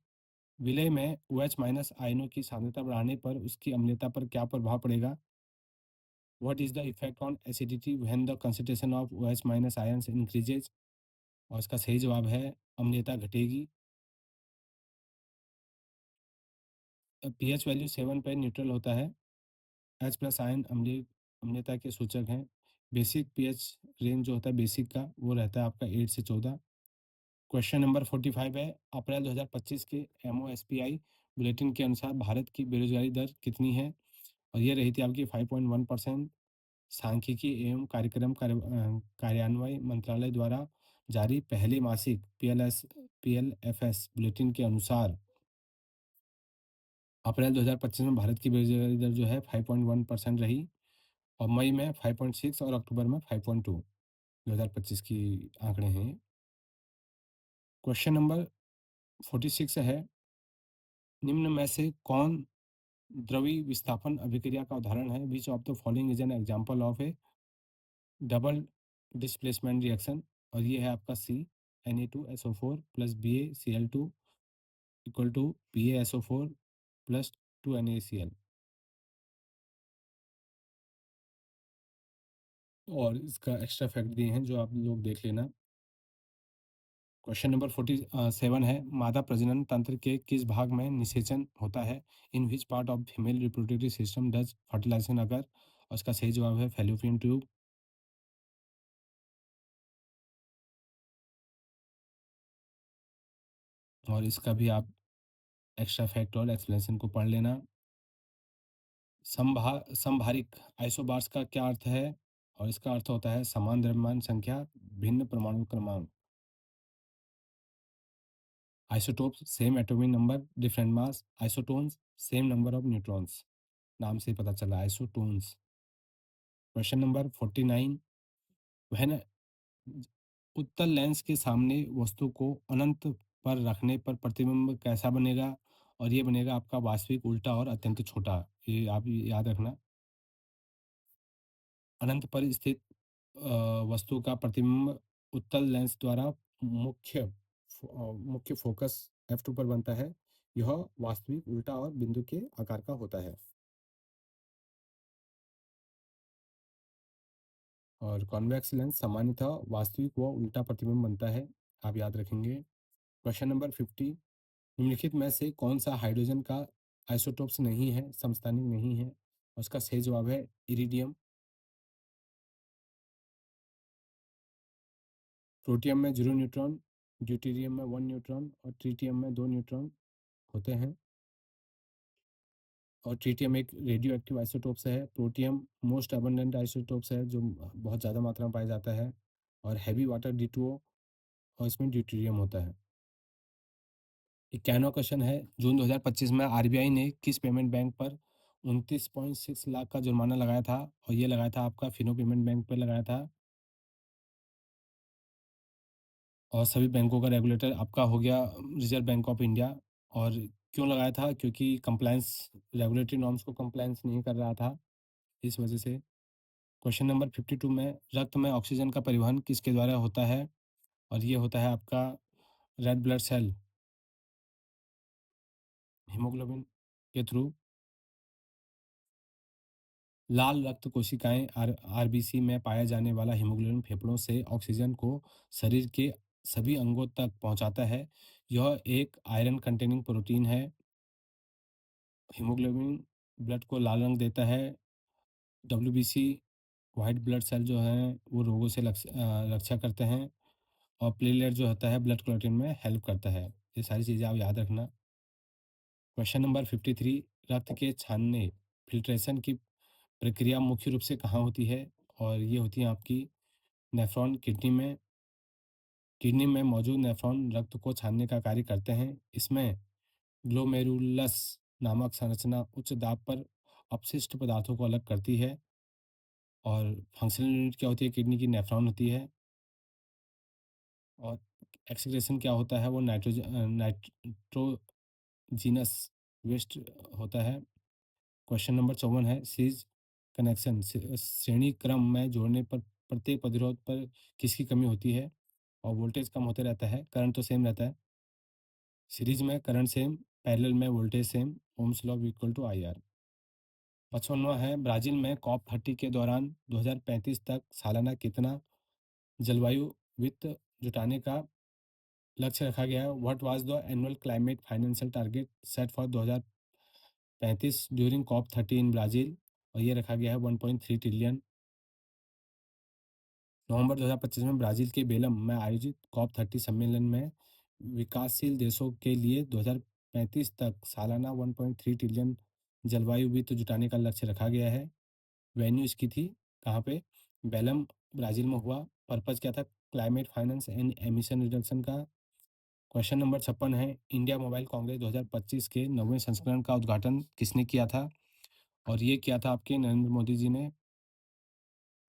विलय में OH माइनस आयनों की सांद्रता बढ़ाने पर उसकी अम्लता पर क्या प्रभाव पड़ेगा? What is the effect on acidity when the concentration of OH minus ions increases? और इसका सही जवाब है अम्लता घटेगी। पीएच वैल्यू 7 पे न्यूट्रल होता है। H प्लस आयन अम्लता के सूचक हैं। बेसिक पीएच रेंज जो होता है बेसिक का, वो रहता है आपका 8 से 14। क्वेश्चन नंबर 45 है, अप्रैल 2025 के MOSPI बुलेटिन के अनुसार भारत की बेरोजगारी दर कितनी है? और ये रही थी आपकी 5.1%। सांख्यिकी एवं कार्यान्वयन मंत्रालय द्वारा जारी पहले मासिक PLFS बुलेटिन के अनुसार अप्रैल 2025 में भारत की बेरोजगारी दर जो है 5.1% रही। और मई में 5.6 और अक्टूबर में 5.2, 2025 की आंकड़े हैं। क्वेश्चन नंबर 46 है, निम्न में से कौन द्रवी विस्थापन अभिक्रिया का उदाहरण है? Which of the following is an example of a double displacement reaction? और ये है आपका C, Na2SO4 plus BaCl2 equal to BaSO4 plus 2NaCl। और इसका एक्स्ट्रा फैक्ट दिए हैं जो आप लोग देख लेना। क्वेश्चन नंबर 47 है, मादा प्रजनन तंत्र के किस भाग में निषेचन होता है? In which part of female reproductive system does fertilization occur? और इसका सही जवाब है फैलोपियन ट्यूब। और इसका भी आप एक्स्ट्रा फैक्ट और एक्सप्लेनेशन को पढ़ लेना। संभारिक आइसोबार्स का क्या अर्थ है? और इसका अर्थ होता है समान द्रव्यमान संख्या, भिन्न परमाणु क्रमांक। Isotopes same atomic number, different mass. Isotones same number of neutrons. नाम से ही पता चला आइसोटोन्स। क्वेश्चन नंबर 49, वह उत्तल लेंस के सामने वस्तु को अनंत पर रखने पर प्रतिबिंब कैसा बनेगा? और ये बनेगा आपका वास्तविक, उल्टा और अत्यंत छोटा। ये आप याद रखना। अनंत पर स्थित वस्तु का प्रतिबिंब उत्तल लेंस द्वारा मुख्य फोकस F2 पर बनता है। यह वास्तविक, उल्टा और बिंदु के आकार का होता है। और कॉन्वेक्स लेंस सामान्यतः वास्तविक व उल्टा प्रतिबिंब बनता है, आप याद रखेंगे। क्वेश्चन नंबर 50, निम्नलिखित में से कौन सा हाइड्रोजन का आइसोटोप्स नहीं है, समस्थानिक नहीं है? उसका सही जवाब है इरिडियम। प्रोटियम में 0 न्यूट्रॉन, ड्यूटेरियम में 1 न्यूट्रॉन और ट्रिटियम में 2 न्यूट्रॉन होते हैं। और ट्रिटियम एक रेडियो एक्टिव आइसोटोप्स है। प्रोटियम मोस्ट अबंडेंट आइसोटोप्स है जो बहुत ज़्यादा मात्रा में पाया जाता है। और हैवी वाटर D2O, और इसमें ड्यूटेरियम होता है। 91वां क्वेश्चन है, जून 2025 में आरबीआई ने किस पेमेंट बैंक पर 29.6 लाख का जुर्माना लगाया था? और ये लगाया था आपका फिनो पेमेंट बैंक पर लगाया था। और सभी बैंकों का रेगुलेटर आपका हो गया रिजर्व बैंक ऑफ इंडिया। और क्यों लगाया था? क्योंकि कंप्लायंस, रेगुलेटरी नॉर्म्स को कंप्लायंस नहीं कर रहा था, इस वजह से। क्वेश्चन नंबर 52 में, रक्त में ऑक्सीजन का परिवहन किसके द्वारा होता है? और ये होता है आपका रेड ब्लड सेल, हीमोग्लोबिन के थ्रू। लाल रक्त कोशिकाएं आरबीसी में पाया जाने वाला हीमोग्लोबिन फेफड़ों से ऑक्सीजन को शरीर के सभी अंगों तक पहुंचाता है। यह एक आयरन कंटेनिंग प्रोटीन है। हीमोग्लोबिन ब्लड को लाल रंग देता है। डब्ल्यूबीसी वाइट ब्लड सेल जो हैं वो रोगों से रक्षा करते हैं। और प्लेटलेट जो होता है ब्लड क्लॉटिंग में हेल्प करता है। ये सारी चीज़ें आप याद रखना। क्वेश्चन नंबर 53, रक्त के छानने, फिल्ट्रेशन की प्रक्रिया मुख्य रूप से कहाँ होती है? और ये होती है आपकी नेफ्रॉन किडनी में। किडनी में मौजूद नेफ्रॉन रक्त को छानने का कार्य करते हैं। इसमें ग्लोमेरुलस नामक संरचना उच्च दाब पर अपशिष्ट पदार्थों को अलग करती है। और फंक्शनल यूनिट क्या होती है किडनी की? नेफ्रॉन होती है। और एक्सीलरेशन क्या होता है? वो नाइट्रोजनस वेस्ट होता है। क्वेश्चन नंबर 54 है, सीरीज कनेक्शन श्रेणी क्रम में जोड़ने पर प्रत्येक प्रतिरोध पर किसकी कमी होती है? और वोल्टेज कम होते रहता है, करंट तो सेम रहता है। सीरीज में करंट सेम, पैरेलल में voltage same, Ohm's law equal to I R. 55वां है, ब्राज़ील में कॉप 30 के दौरान 2035 तक सालाना कितना जलवायु वित्त जुटाने का लक्ष्य रखा गया है? What was the annual climate financial target set for 2035 during COP 30 in Brazil? और ये रखा गया है 1.3 ट्रिलियन। नवंबर 2025 में ब्राज़ील के बेलम में आयोजित कॉप 30 सम्मेलन में विकासशील देशों के लिए 2035 तक सालाना 1.3 ट्रिलियन जलवायु वित्त जुटाने का लक्ष्य रखा गया है। वेन्यू इसकी थी कहाँ पे? बेलम, ब्राज़ील में हुआ। पर्पज़ क्या था? Climate finance and emission reduction का। क्वेश्चन नंबर 56 है, इंडिया मोबाइल कांग्रेस 2025 के 9वें संस्करण का उद्घाटन किसने किया था? और ये किया था आपके नरेंद्र मोदी जी ने।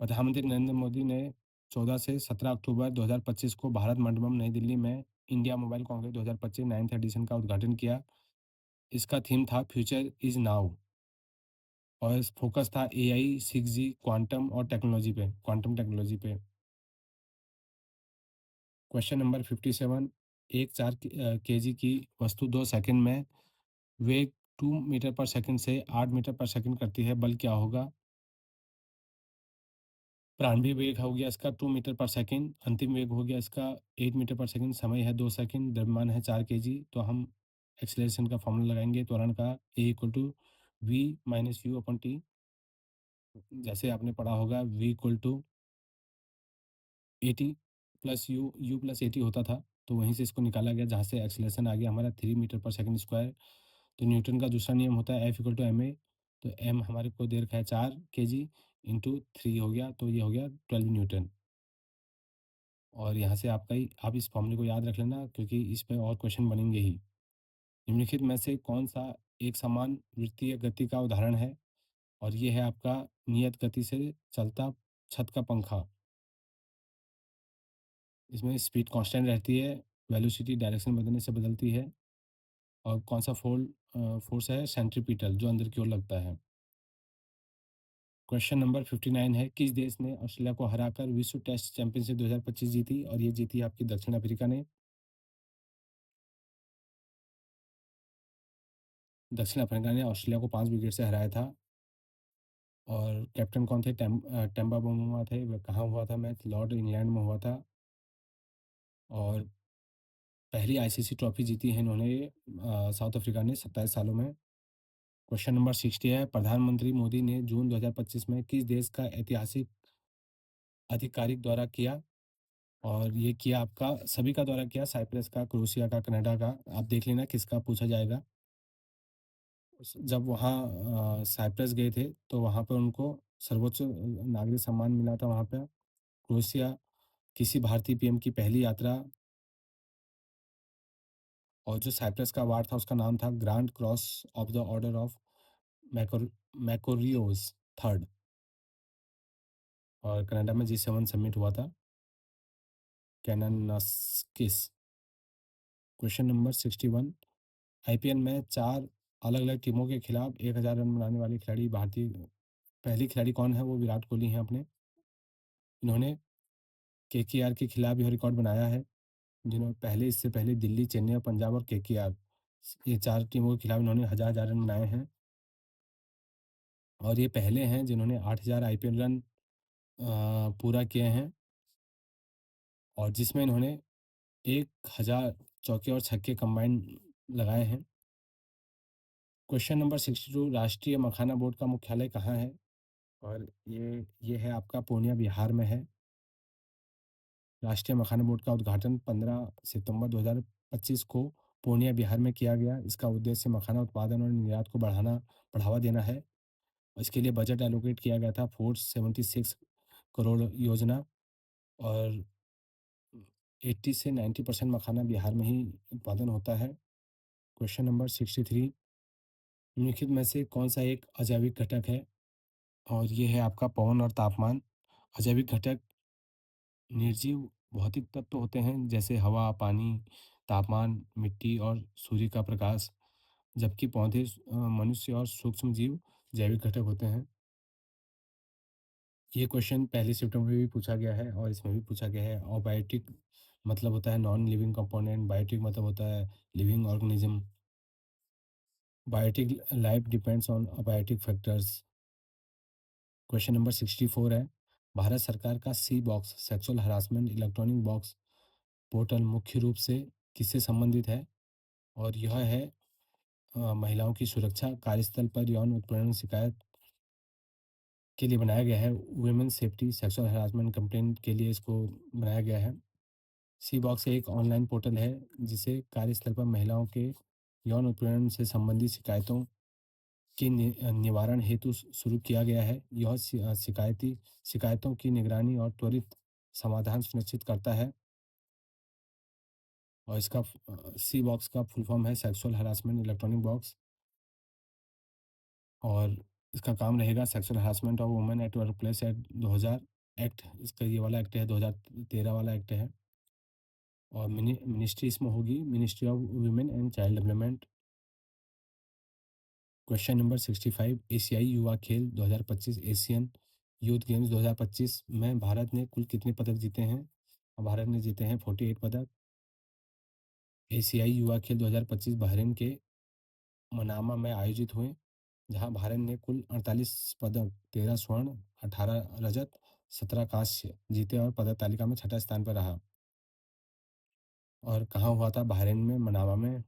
प्रधानमंत्री नरेंद्र मोदी ने 14 से 17 अक्टूबर 2025 को भारत मंडपम नई दिल्ली में India mobile Congress 2025 ninth edition का उद्घाटन किया। इसका थीम था फ्यूचर इज नाउ और फोकस था एआई, 6G, क्वांटम टेक्नोलॉजी पे। क्वेश्चन नंबर 57, एक 4 kg की वस्तु 2 सेकंड में वेग 2 मीटर पर सेकंड से 8 मीटर पर सेकंड करती है, बल क्या होगा? प्रारंभिक वेग हो गया इसका 2 मीटर पर सेकंड, अंतिम वेग हो गया इसका 8 मीटर पर सेकंड, समय है 2 सेकंड, द्रव्यमान है 4 kg। तो हम एक्सलेशन का फॉर्मूला लगाएंगे त्वरण का, A = V - U/T। जैसे आपने पढ़ा होगा V = AT+U+AT होता था, तो वहीं से इसको निकाला गया जहाँ से एक्सलेशन आ गया हमारा 3 मीटर पर सेकंड स्क्वायर। तो न्यूटन का दूसरा नियम होता है F = ma। तो m हमारे को दे रखा है 4 kg इंटू 3 हो गया, तो ये हो गया 12 न्यूटन। और यहाँ से आपका ही आप इस फॉर्मूले को याद रख लेना क्योंकि इस पे और क्वेश्चन बनेंगे ही। निम्नलिखित में से कौन सा एक समान वृत्तीय गति का उदाहरण है? और ये है आपका नियत गति से चलता छत का पंखा। इसमें स्पीड कांस्टेंट रहती है, वेलोसिटी डायरेक्शन बदलने से बदलती है। और कौन सा फोर्स है? सेंट्रीपिटल, जो अंदर की ओर लगता है। क्वेश्चन नंबर 59 है, किस देश ने ऑस्ट्रेलिया को हराकर विश्व टेस्ट चैंपियनशिप 2025 जीती? और ये जीती आपकी दक्षिण अफ्रीका ने। दक्षिण अफ्रीका ने ऑस्ट्रेलिया को 5 विकेट से हराया था। और कैप्टन कौन थे? टेम्बा बाउमोआ थे। वह कहाँ हुआ था मैच? लॉर्ड इंग्लैंड में हुआ था। और पहली आईसीसी ट्रॉफी जीती है इन्होंने साउथ अफ्रीका ने 27 सालों में। क्वेश्चन नंबर 60 है, प्रधानमंत्री मोदी ने जून 2025 में किस देश का ऐतिहासिक आधिकारिक दौरा किया? और ये किया आपका सभी का दौरा किया, साइप्रस का, क्रोएशिया का, कनाडा का। आप देख लेना किसका पूछा जाएगा। जब वहाँ साइप्रस गए थे तो वहाँ पर उनको सर्वोच्च नागरिक सम्मान मिला था वहाँ पे। क्रोएशिया किसी भारतीय पीएम की पहली यात्रा। और जो साइप्रस का अवार्ड था उसका नाम था grand cross of the order of Makarios third. और कनाडा में G7 समिट हुआ था, कैनानास्किस। क्वेश्चन नंबर 61, आईपीएल में 4 अलग-अलग टीमों के खिलाफ 1000 रन बनाने वाले खिलाड़ी भारतीय पहली खिलाड़ी कौन है? वो विराट कोहली हैं अपने। इन्होंने केकेआर के खिलाफ यह रिकॉर्ड बनाया है, जिन्होंने इससे पहले दिल्ली, चेन्नई और पंजाब और केकेआर, ये 4 टीमों के खिलाफ इन्होंने हज़ार-हज़ार रन बनाए हैं। और ये पहले हैं जिन्होंने 8000 आईपीएल रन पूरा किए हैं और जिसमें इन्होंने 1000 चौके और छक्के कंबाइंड लगाए हैं। क्वेश्चन नंबर 62, राष्ट्रीय मखाना बोर्ड का मुख्यालय कहाँ है? और ये है आपका पूर्णिया, बिहार में है। राष्ट्रीय मखाना बोर्ड का उद्घाटन 15 सितंबर 2025 को पूर्णिया, बिहार में किया गया। इसका उद्देश्य मखाना उत्पादन और निर्यात को बढ़ावा देना है। इसके लिए बजट एलोकेट किया गया था 476 करोड़ योजना। और 80 से 90% मखाना बिहार में ही उत्पादन होता है। क्वेश्चन नंबर 63, निम्नलिखित में से कौन सा एक अजैविक घटक है? और ये है आपका पवन और तापमान। अजैविक घटक निर्जीव भौतिक तत्व होते हैं जैसे हवा, पानी, तापमान, मिट्टी और सूर्य का प्रकाश, जबकि पौधे, मनुष्य और सूक्ष्म जीव जैविक घटक होते हैं। ये क्वेश्चन पहली शिफ्ट में भी पूछा गया है और इसमें भी पूछा गया है। और बायोटिक मतलब होता है नॉन लिविंग कंपोनेंट, बायोटिक मतलब होता है living organism. Biotic life depends on abiotic factors. Question number 64 है, भारत सरकार का she box sexual harassment electronic box portal मुख्य रूप से किससे संबंधित है? और यह है महिलाओं की सुरक्षा, कार्यस्थल पर यौन उत्पीड़न शिकायत के लिए बनाया गया है। Women safety sexual harassment complaint के लिए इसको बनाया गया है। सी बॉक्स एक ऑनलाइन पोर्टल है जिसे कार्यस्थल पर महिलाओं के यौन उत्पीड़न से संबंधित शिकायतों के निवारण हेतु शुरू किया गया है। यह शिकायतों की निगरानी और त्वरित समाधान सुनिश्चित करता है। और इसका सी बॉक्स का फुल फॉर्म है सेक्सुअल हरासमेंट इलेक्ट्रॉनिक बॉक्स। और इसका काम रहेगा sexual harassment of women at work place at 2000 act, इसका ये वाला एक्ट है, 2013 वाला एक्ट है। और मिनिस्ट्री इसमें होगी ministry of women and child development. Question number 65, एशियाई युवा खेल 2025 एशियन यूथ गेम्स 2025 में भारत ने कुल कितने पदक जीते हैं? भारत ने जीते हैं 48 पदक। एशियाई युवा खेल 2025 बहरीन के मनामा में आयोजित हुए, जहां भारत ने कुल 48 पदक, 13 स्वर्ण, 18 रजत, 17 कांस्य जीते और पदक तालिका में छठा स्थान पर रहा। और कहाँ हुआ था? बहरीन में, मनामा में।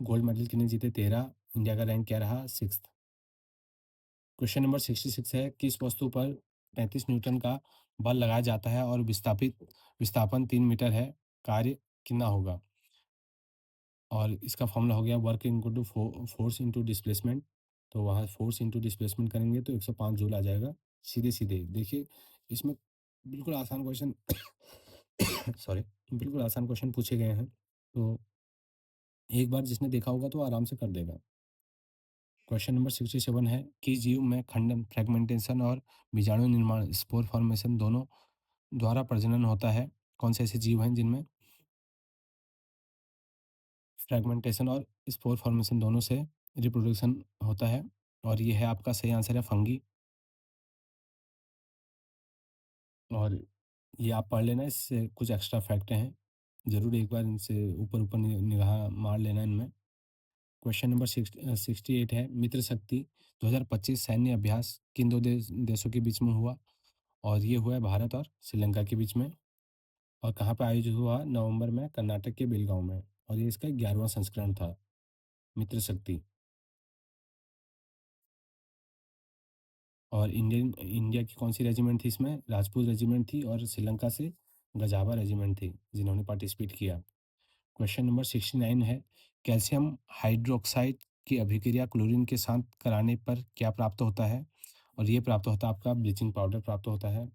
गोल्ड मेडल कितने जीते? 13। इंडिया का रैंक क्या रहा? 6। क्वेश्चन नंबर 66 है, किस वस्तु पर 35 न्यूटन का बल लगाया जाता है और विस्थापन 3 मीटर है? कार्य कितना होगा? और इसका फॉर्मूला हो गया work into force into displacement. तो वहाँ फोर्स इनटू डिस्प्लेसमेंट करेंगे तो 105 जूल आ जाएगा। सीधे सीधे देखिए, इसमें बिल्कुल आसान क्वेश्चन सॉरी, बिल्कुल आसान क्वेश्चन पूछे गए हैं। तो एक बार जिसने देखा होगा तो आराम से कर देगा। क्वेश्चन नंबर 67 है, किस जीव में खंडन फ्रेगमेंटेशन और बीजाणु निर्माण स्पोर फॉर्मेशन दोनों द्वारा प्रजनन होता है? कौन से ऐसे जीव हैं जिनमें फ्रेगमेंटेशन और स्पोर फॉर्मेशन दोनों से रिप्रोडक्शन होता है? और ये है आपका सही आंसर है फंगी। और ये आप पढ़ लेना, इससे कुछ एक्स्ट्रा फैक्ट हैं, ज़रूर एक बार इनसे ऊपर ऊपर निगाह मार लेना इनमें। क्वेश्चन नंबर 68 है, मित्र शक्ति 2025 सैन्य अभ्यास किन दो देशों के बीच में हुआ? और ये हुआ है भारत और श्रीलंका के बीच में। और कहाँ पे आयोजित हुआ? नवंबर में कर्नाटक के बेलगांव में। और ये इसका 11वां संस्करण था, मित्र शक्ति। और इंडिया की कौन सी रेजिमेंट थी इसमें? राजपूत रेजिमेंट थी। और श्रीलंका से गजावा रेजिमेंट थी जिन्होंने पार्टिसिपेट किया। क्वेश्चन नंबर 69 है, कैल्शियम हाइड्रोक्साइड की अभिक्रिया क्लोरीन के साथ कराने पर क्या प्राप्त होता है? और ये प्राप्त होता है आपका ब्लीचिंग पाउडर प्राप्त होता है।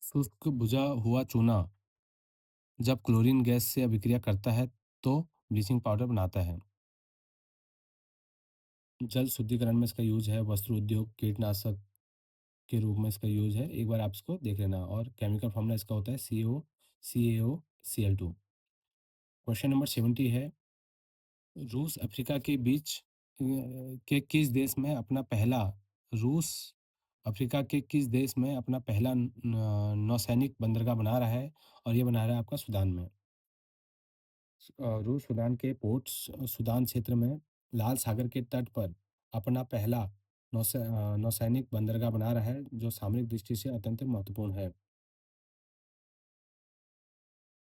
शुष्क बुझा हुआ चूना जब क्लोरीन गैस से अभिक्रिया करता है तो ब्लीचिंग पाउडर बनाता है। जल शुद्धिकरण में इसका यूज है, वस्त्र उद्योग, कीटनाशक के रूप में इसका यूज है। एक बार आप इसको देख लेना। और केमिकल फॉर्मूला इसका होता है CaO, CaO, Cl2। Question number 70 है, रूस अफ्रीका के बीच के किस देश में अपना पहला रूस अफ्रीका के किस देश में अपना पहला नौसैनिक बंदरगाह बना रहा है? और ये बना रहा है आपका सूडान में। रूस सूडान के पोर्ट सूडान क्षेत्र में लाल सागर के तट पर अपना पहला नौसैनिक बंदरगाह बना रहा है, जो सामरिक दृष्टि से अत्यंत महत्वपूर्ण है।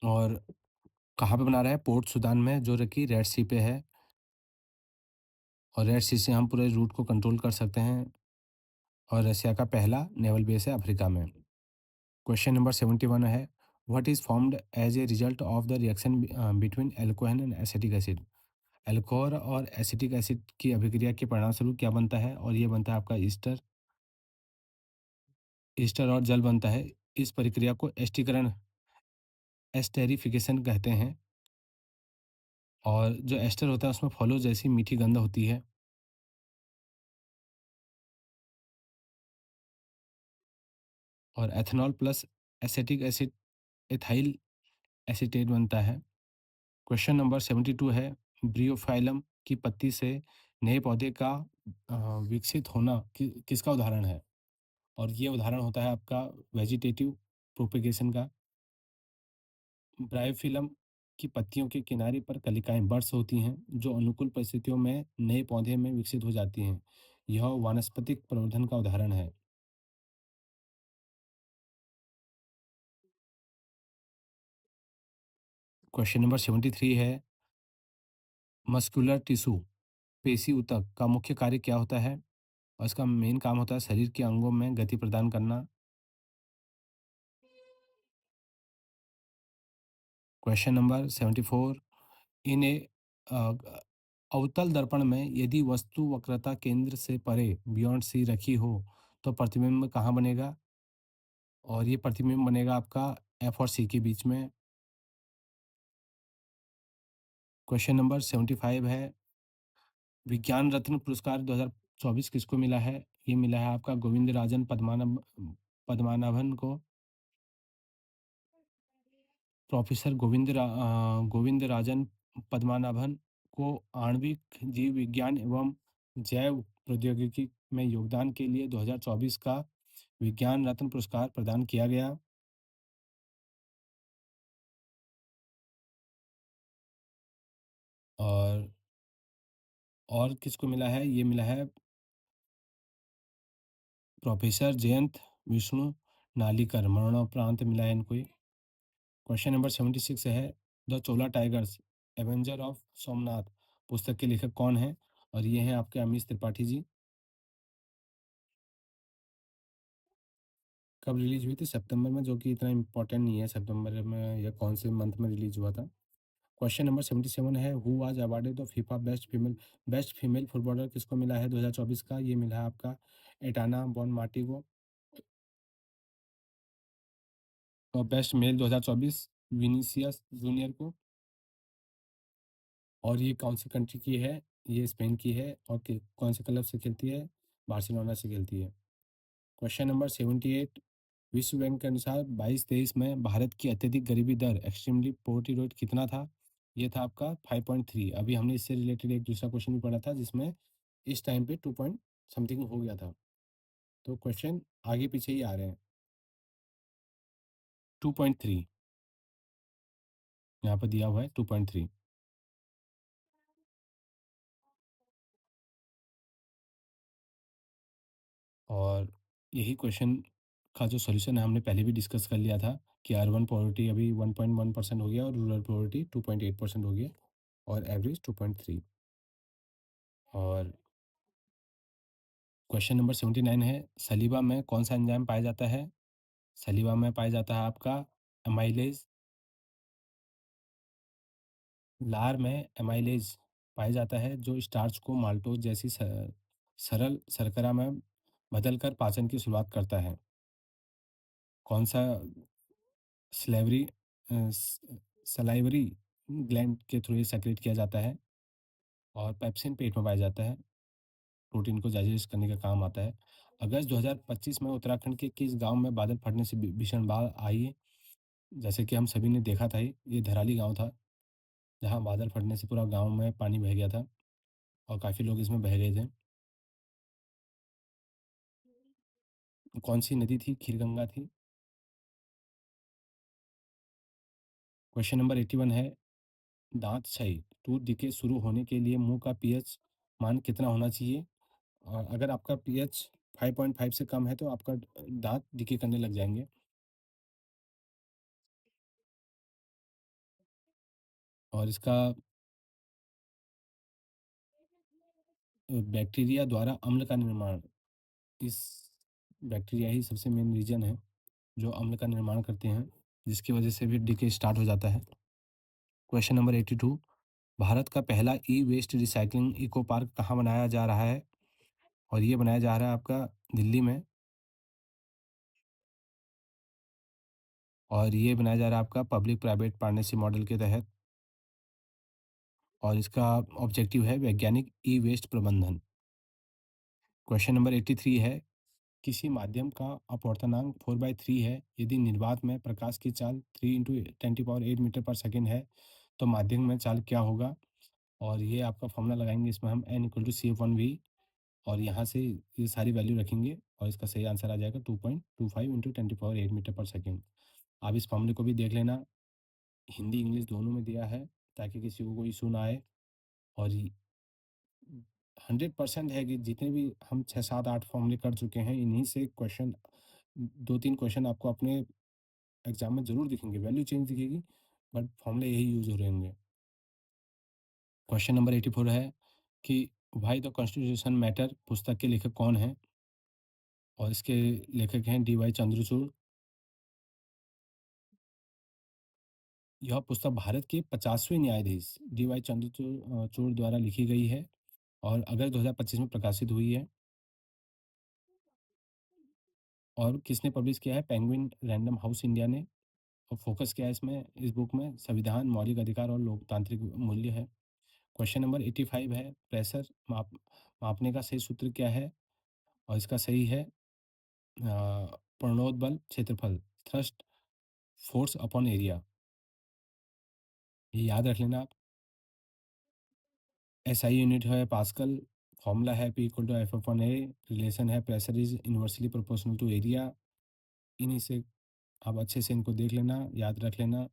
और कहाँ पे बना रहा है? पोर्ट सूडान में, जो कि रेड सी पे है। और रेड सी से हम पूरे रूट को कंट्रोल कर सकते हैं। और रशिया का पहला नेवल बेस है अफ्रीका में। क्वेश्चन नंबर 71 है, what is formed as a result of the reaction between alcohol and acetic acid? Alcohol और एसिटिक एसिड की अभिक्रिया के परिणामस्वरूप क्या बनता है? और ये बनता है आपका ईस्टर। ईस्टर और जल बनता है। इस प्रक्रिया को एस्टीकरण एस्टेरिफिकेशन कहते हैं। और जो एस्टर होता है उसमें फलों जैसी मीठी गंध होती है। और ethanol plus acetic acid ethyl acetate बनता है। क्वेश्चन नंबर 72 है, ब्रियोफाइलम की पत्ती से नए पौधे का विकसित होना किसका उदाहरण है? और ये उदाहरण होता है आपका वेजिटेटिव प्रोपेगेशन का। ब्रायोफिलम की पत्तियों के किनारे पर कलिकाएं बड्स होती हैं जो अनुकूल परिस्थितियों में नए पौधे में विकसित हो जाती हैं। यह वानस्पतिक प्रवर्धन का उदाहरण है। क्वेश्चन नंबर 73 है, मस्कुलर टिश्यू पेशी ऊतक का मुख्य कार्य क्या होता है? और इसका मेन काम होता है शरीर के अंगों में गति प्रदान करना। क्वेश्चन नंबर 74, इन ए अ, अवतल दर्पण में यदि वस्तु वक्रता केंद्र से परे बियॉन्ड सी रखी हो तो प्रतिबिंब कहाँ बनेगा? और ये प्रतिबिंब बनेगा आपका एफ और सी के बीच में। क्वेश्चन नंबर 75 है, विज्ञान रत्न पुरस्कार 2024 किसको मिला है? ये मिला है आपका गोविंद राजन पद्मानाभन को। प्रोफेसर गोविंद राजन पद्मनाभन को आणविक जीव विज्ञान एवं जैव प्रौद्योगिकी में योगदान के लिए 2024 का विज्ञान रत्न पुरस्कार प्रदान किया गया। और किसको मिला है? ये मिला है प्रोफेसर जयंत विष्णु नालीकर, मरणोपरांत मिला है इनको ये। क्वेश्चन नंबर 76 है, the Chola tigers Avenger of Somnath पुस्तक के लेखक कौन है? और ये हैं आपके अमीश त्रिपाठी जी। कब रिलीज हुई थी? सितंबर में, जो कि इतना इम्पोर्टेंट नहीं है सितंबर में या कौन से मंथ में रिलीज हुआ था। क्वेश्चन नंबर 77 है, who was awarded the FIFA best female footballer किसको मिला है 2024 का? ये मिला है आपका एटाना बॉनमार्टी को। और बेस्ट मेल 2024 विनीसियस जूनियर को। और ये कौन सी कंट्री की है? ये स्पेन की है। और कौन से क्लब से खेलती है? बार्सिलोना से खेलती है। क्वेश्चन नंबर 78, विश्व बैंक के अनुसार 22-23 में भारत की अत्यधिक गरीबी दर एक्सट्रीमली पोवर्टी रेट कितना था? ये था आपका 5.3। अभी हमने इससे रिलेटेड एक दूसरा क्वेश्चन भी पढ़ा था जिसमें इस टाइम पे 2 पॉइंट समथिंग हो गया था। तो क्वेश्चन आगे पीछे ही आ रहे हैं। 2.3 यहाँ पर दिया हुआ है, 2.3। और यही क्वेश्चन का जो सॉल्यूशन है हमने पहले भी डिस्कस कर लिया था कि अर्बन पॉवर्टी अभी 1.1% हो गया और रूरल पॉवर्टी 2.8% हो गया और एवरेज 2.3। और क्वेश्चन नंबर 79 है, सलीबा में कौन सा एंजाइम पाया जाता है? सलीबा में पाया जाता है आपका एमाइलेज। लार में एमाइलेज पाया जाता है जो स्टार्च को माल्टोज जैसी सरल शर्करा में बदलकर पाचन की शुरुआत करता है। कौन सा स्लेवरी सलाइवरी ग्लैंड के थ्रू ये सेक्रेट किया जाता है। और पेप्सिन पेट में पाया जाता है, प्रोटीन को डाइजेस्ट करने का काम आता है। अगस्त 2025 में उत्तराखंड के किस गांव में बादल फटने से भीषण बाढ़ आई है? जैसे कि हम सभी ने देखा था, ये धराली गांव था जहां बादल फटने से पूरा गांव में पानी बह गया था और काफ़ी लोग इसमें बह गए थे। कौन सी नदी थी? खीरगंगा थी। क्वेश्चन नंबर 81 है, दांत क्षय टूथ डिके शुरू होने के लिए मुंह का पीएच मान कितना होना चाहिए? और अगर आपका पीएच 5.5 से कम है तो आपका दांत डिके करने लग जाएंगे। और इसका बैक्टीरिया द्वारा अम्ल का निर्माण, इस बैक्टीरिया ही सबसे मेन रीजन है जो अम्ल का निर्माण करते हैं जिसकी वजह से भी डिके स्टार्ट हो जाता है। क्वेश्चन नंबर 82, भारत का पहला ई वेस्ट रिसाइकलिंग इको पार्क कहाँ बनाया जा रहा है? और ये बनाया जा रहा है आपका दिल्ली में। और ये बनाया जा रहा है आपका पब्लिक प्राइवेट पार्टनरशिप मॉडल के तहत। और इसका ऑब्जेक्टिव है वैज्ञानिक ई वेस्ट प्रबंधन। क्वेश्चन नंबर 83 है, किसी माध्यम का अपवर्तनांक 4/3 है, यदि निर्वात में प्रकाश की चाल 3 इंटू 10⁸ मीटर पर सेकेंड है, तो माध्यम में चाल क्या होगा? और ये आपका फॉर्मूला लगाएंगे, इसमें हम n equal to C F one V, और यहाँ से ये सारी वैल्यू रखेंगे और इसका सही आंसर आ जाएगा 2.25 इंटू 10⁸ मीटर पर सेकेंड। आप इस फॉर्मूले को भी देख लेना, हिंदी इंग्लिश दोनों में दिया है, ताकि किसी को कोई इशू ना आए। और 100% है कि जितने भी हम 6 7 8 फॉर्मूले कर चुके हैं, इन्हीं से क्वेश्चन, 2 3 क्वेश्चन आपको अपने एग्जाम में जरूर दिखेंगे, वैल्यू चेंज दिखेगी, बट फॉर्मूले यही यूज हो रहे होंगे। क्वेश्चन नंबर 84 है कि व्हाई द कॉन्स्टिट्यूशन मैटर पुस्तक के लेखक कौन हैं? और इसके लेखक हैं डी वाई चंद्रचूड़। यह पुस्तक भारत के 50वें न्यायाधीश डी वाई चंद्रचूड़ द्वारा लिखी गई है और अगस्त 2025 में प्रकाशित हुई है। और किसने पब्लिश किया है? पेंगुइन रैंडम हाउस इंडिया ने। और फोकस क्या है इसमें, इस बुक में? संविधान, मौलिक अधिकार और लोकतांत्रिक मूल्य है। क्वेश्चन नंबर 85 है, प्रेशर मापने का सही सूत्र क्या है? और इसका सही है प्रणोद बल क्षेत्रफल, थ्रस्ट फोर्स अपॉन एरिया। ये याद रख लेना आप। एसआई यूनिट है पास्कल। फॉर्मूला है P equal to F upon A. Relation है pressure is inversely proportional to area. इन्हीं से आप अच्छे से इनको देख लेना, याद रख लेना।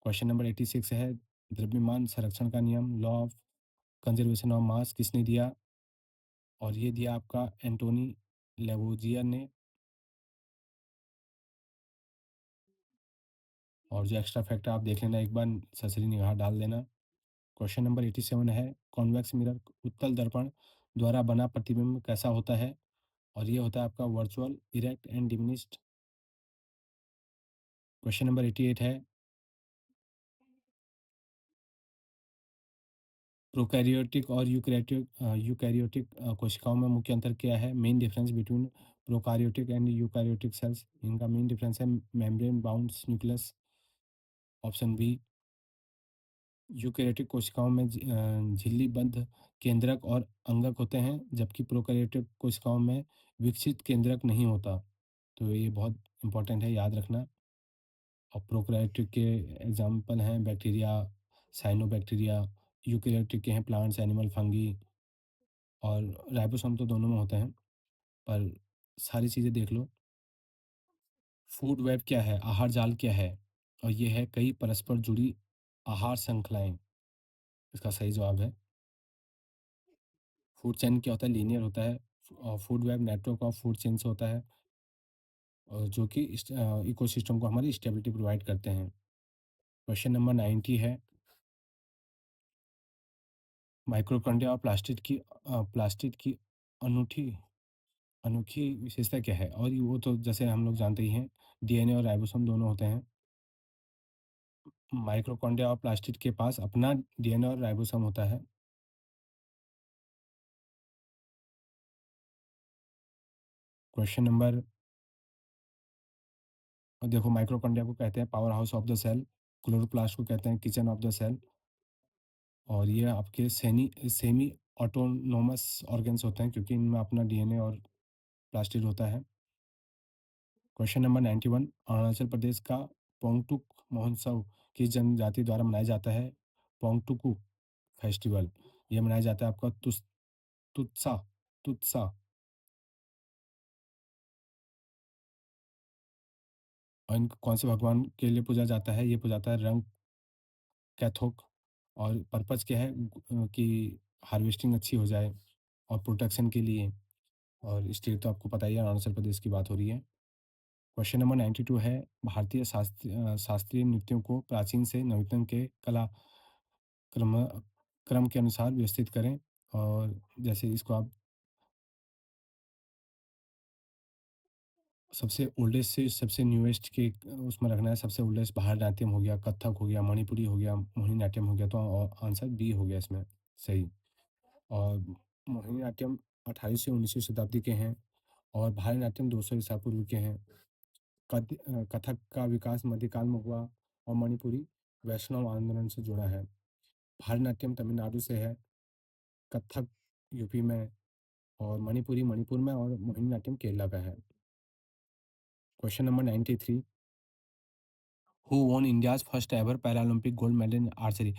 क्वेश्चन नंबर 86 है, द्रव्यमान संरक्षण का नियम, law of conservation of mass किसने दिया? और ये दिया आपका एंटोनी लेवोजियर ने। और जो एक्स्ट्रा फैक्टर आप देख लेना, एक बार ससरी निगाह डाल देना। क्वेश्चन नंबर 87 है, कॉन्वेक्स मिरर उत्तल दर्पण द्वारा बना प्रतिबिंब कैसा होता है? और ये होता है आपका virtual, erect and diminished. Question number 88 है, प्रोकैरियोटिक और यूकैरियोटिक कोशिकाओं में मुख्य अंतर क्या है? Main difference between prokaryotic and eukaryotic cells, इनका मेन डिफरेंस है membrane bound nucleus, option B. Eukaryotic कोशिकाओं में झिल्लीबद्ध केंद्रक और अंगक होते हैं, जबकि प्रोकैरियोटिक कोशिकाओं में विकसित केंद्रक नहीं होता। तो ये बहुत इंपॉर्टेंट है, याद रखना। और प्रोकैरियोटिक के एग्जाम्पल हैं बैक्टीरिया, साइनोबैक्टीरिया। यूकैरियोटिक के हैं प्लांट्स, एनिमल, फंगी। और राइबोसोम तो दोनों में होते हैं, पर सारी चीज़ें देख लो। फूड वेब क्या है? आहार जाल क्या है? और ये है कई परस्पर जुड़ी आहार श्रृंखलाएं। इसका सही जवाब है। फूड चेन क्या होता है? लीनियर होता है। और food web network of food chain से होता है, और जो कि इकोसिस्टम को हमारी स्टेबिलिटी प्रोवाइड करते हैं। क्वेश्चन नंबर 90 है, माइक्रोकॉन्ड्रिया और प्लास्टिड की अनूठी अनोखी विशेषता क्या है? और वो तो जैसे हम लोग जानते ही हैं, डीएनए और राइबोसोम दोनों होते हैं। माइक्रोकॉन्ड्रिया और प्लास्टिड के पास अपना डीएनए और राइबोसोम होता है। क्वेश्चन नंबर, देखो, माइक्रोकॉन्ड्रिया को कहते हैं power house of the cell, chloroplast को कहते हैं किचन ऑफ द सेल। और ये आपके सेमी ऑटोनोमस ऑर्गन्स होते हैं, क्योंकि इनमें अपना डीएनए और प्लास्टिड होता है। क्वेश्चन नंबर 91, अरुणाचल प्रदेश का पोंगटुक महोत्सव किस जनजाति द्वारा मनाया जाता है? पोंगटुकू फेस्टिवल। ये मनाया जाता है आपका तुत्सा तुत्सा। और इनको कौन से भगवान के लिए पूजा जाता है? ये पूजा जाता है रंग कैथोक। और पर्पज़ क्या है? कि हार्वेस्टिंग अच्छी हो जाए और प्रोटेक्शन के लिए। और स्टेट तो आपको पता ही है, अरुणाचल प्रदेश की बात हो रही है। क्वेश्चन नंबर 92 है, भारतीय शास्त्रीय नृत्यों को प्राचीन से नवीनतम के कला क्रम क्रम के अनुसार व्यवस्थित करें। और जैसे इसको आप सबसे ओल्डेस्ट से सबसे न्यूएस्ट के उसमें रखना है। सबसे ओल्डेस्ट भारतनाट्यम हो गया, कथक हो गया, मणिपुरी हो गया, मोहिनीअट्टम हो गया, तो आंसर बी हो गया इसमें सही। और मोहिनीअट्टम 18वीं से 19वीं शताब्दी के हैं, और भारतनाट्यम 200 ईसा पूर्व के हैं। कथक का विकास मध्यकाल में हुआ, और मणिपुरी वैष्णव आंदोलन से जुड़ा है। भारतनाट्यम तमिलनाडु से है, कथक यूपी में, और मणिपुरी मणिपुर में और मोहिनीअट्टम केरला का है। Question number 93, who won India's first ever Paralympic gold medal in archery?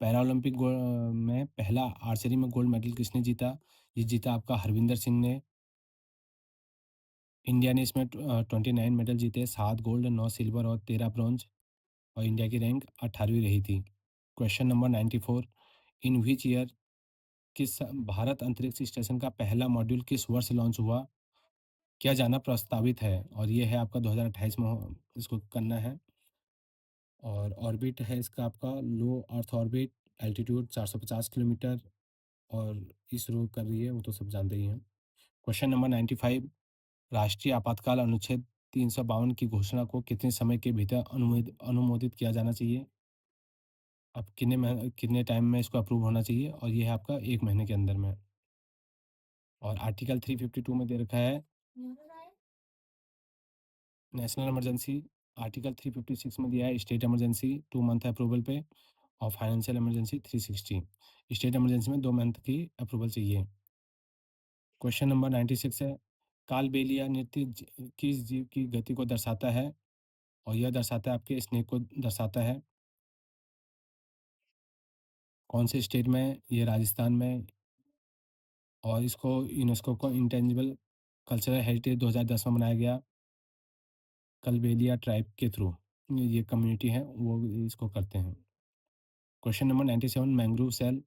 Paralympic में पहला आर्चरी में गोल्ड मेडल किसने जीता? ये जीता आपका हरविंदर सिंह ने। इंडिया ने इसमें 29 मेडल जीते, 7 गोल्ड, 9 सिल्वर और 13 ब्रॉन्ज, और इंडिया की रैंक 18वीं रही थी। Question number 94, in which year Bharat अंतरिक्ष स्टेशन का पहला मॉड्यूल किस वर्ष लॉन्च हुआ? किया जाना प्रस्तावित है, और ये है आपका 2028 में इसको करना है। और ऑर्बिट है इसका आपका लो अर्थ ऑर्बिट, एल्टीट्यूड 450 किलोमीटर, और इसरो कर रही है, वो तो सब जानते ही हैं। क्वेश्चन नंबर 95, राष्ट्रीय आपातकाल अनुच्छेद 352 की घोषणा को कितने समय के भीतर अनुमोदित किया जाना चाहिए? अब कितने टाइम में इसको अप्रूव होना चाहिए, और ये है आपका 1 महीने के अंदर में। और आर्टिकल 352 में दे रखा है नेशनल इमरजेंसी। आर्टिकल 356 में दिया है स्टेट इमरजेंसी 2 मंथ अप्रूवल पे, और फाइनेंशियल इमरजेंसी 360। स्टेट इमरजेंसी में 2 मंथ की अप्रूवल चाहिए। क्वेश्चन नंबर 96 है, कालबेलिया नृत्य किस जीव की गति को दर्शाता है? और यह दर्शाता है आपके स्नेक को दर्शाता है। कौन से स्टेट में? ये राजस्थान में। और इसको यूनेस्को को इंटेंजिबल कल्चरल हेरिटेज 2010 में बनाया गया, कलबेलिया ट्राइब के थ्रू। ये कम्युनिटी है वो इसको करते हैं। क्वेश्चन नंबर 97, मैंग्रोव सेल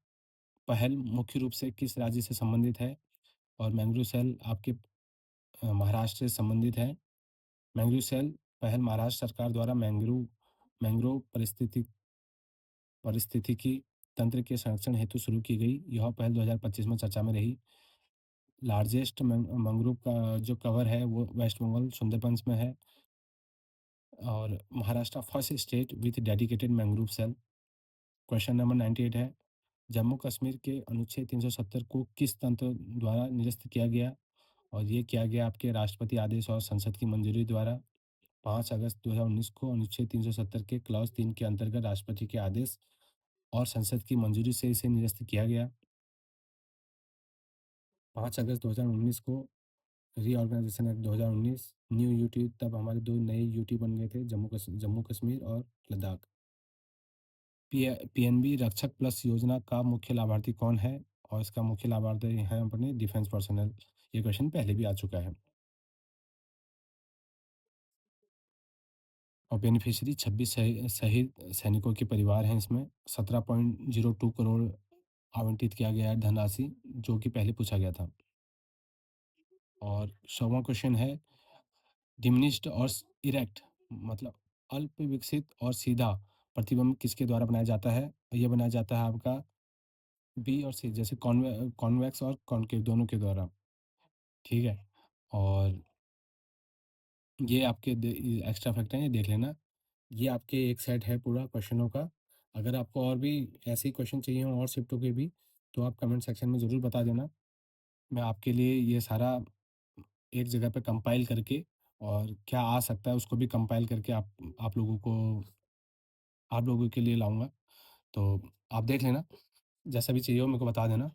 पहल मुख्य रूप से किस राज्य से संबंधित है? और मैंग्रोव सेल आपके महाराष्ट्र से संबंधित है। मैंग्रोव सेल पहल महाराष्ट्र सरकार द्वारा मैंग्रोव मैंग्रोव पारिस्थितिकी तंत्र के संरक्षण हेतु शुरू की गई। यह पहल 2025 में चर्चा में रही। लार्जेस्ट मैंग्रोव का जो कवर है वो वेस्ट बंगाल सुंदरबंस में है। और Maharashtra first state with dedicated mangrove cell. Question number 98 है, जम्मू कश्मीर के अनुच्छेद 370 को किस तंत्र द्वारा निरस्त किया गया? और ये किया गया आपके राष्ट्रपति आदेश और संसद की मंजूरी द्वारा। 5 अगस्त 2019 को अनुच्छेद 370 के क्लॉज 3 के अंतर्गत राष्ट्रपति के आदेश और संसद की मंजूरी से इसे निरस्त किया गया। 5 अगस्त 2019 को रीऑर्गेनाइजेशन एक्ट 2019, न्यू यूटी, तब हमारे 2 नए यूटी बन गए थे, जम्मू कश्मीर और लद्दाख। पीएनबी रक्षक प्लस योजना का मुख्य लाभार्थी कौन है? और इसका मुख्य लाभार्थी है अपने डिफेंस पर्सनल। ये क्वेश्चन पहले भी आ चुका है। और बेनिफिशियरी 26 शहीद सैनिकों के परिवार हैं इसमें। 17.02 करोड़ आवंटित किया गया है धनराशि, जो कि पहले पूछा गया था। और 100वां क्वेश्चन है, डिमिनिश्ड और इरेक्ट मतलब अल्प विकसित और सीधा प्रतिबिंब किसके द्वारा बनाया जाता है? ये बनाया जाता है आपका बी और सी, जैसे कॉन्वेक्स और कॉनकेव दोनों के द्वारा। ठीक है। और ये आपके एक्स्ट्रा फैक्ट हैं, ये देख लेना। ये आपके एक सेट है पूरा क्वेश्चनों का। अगर आपको और भी ऐसे ही क्वेश्चन चाहिए हों और शिफ्टों के भी, तो आप कमेंट सेक्शन में ज़रूर बता देना। मैं आपके लिए ये सारा एक जगह पे कंपाइल करके, और क्या आ सकता है उसको भी कंपाइल करके आप लोगों के लिए लाऊँगा। तो आप देख लेना, जैसा भी चाहिए हो मेरे को बता देना।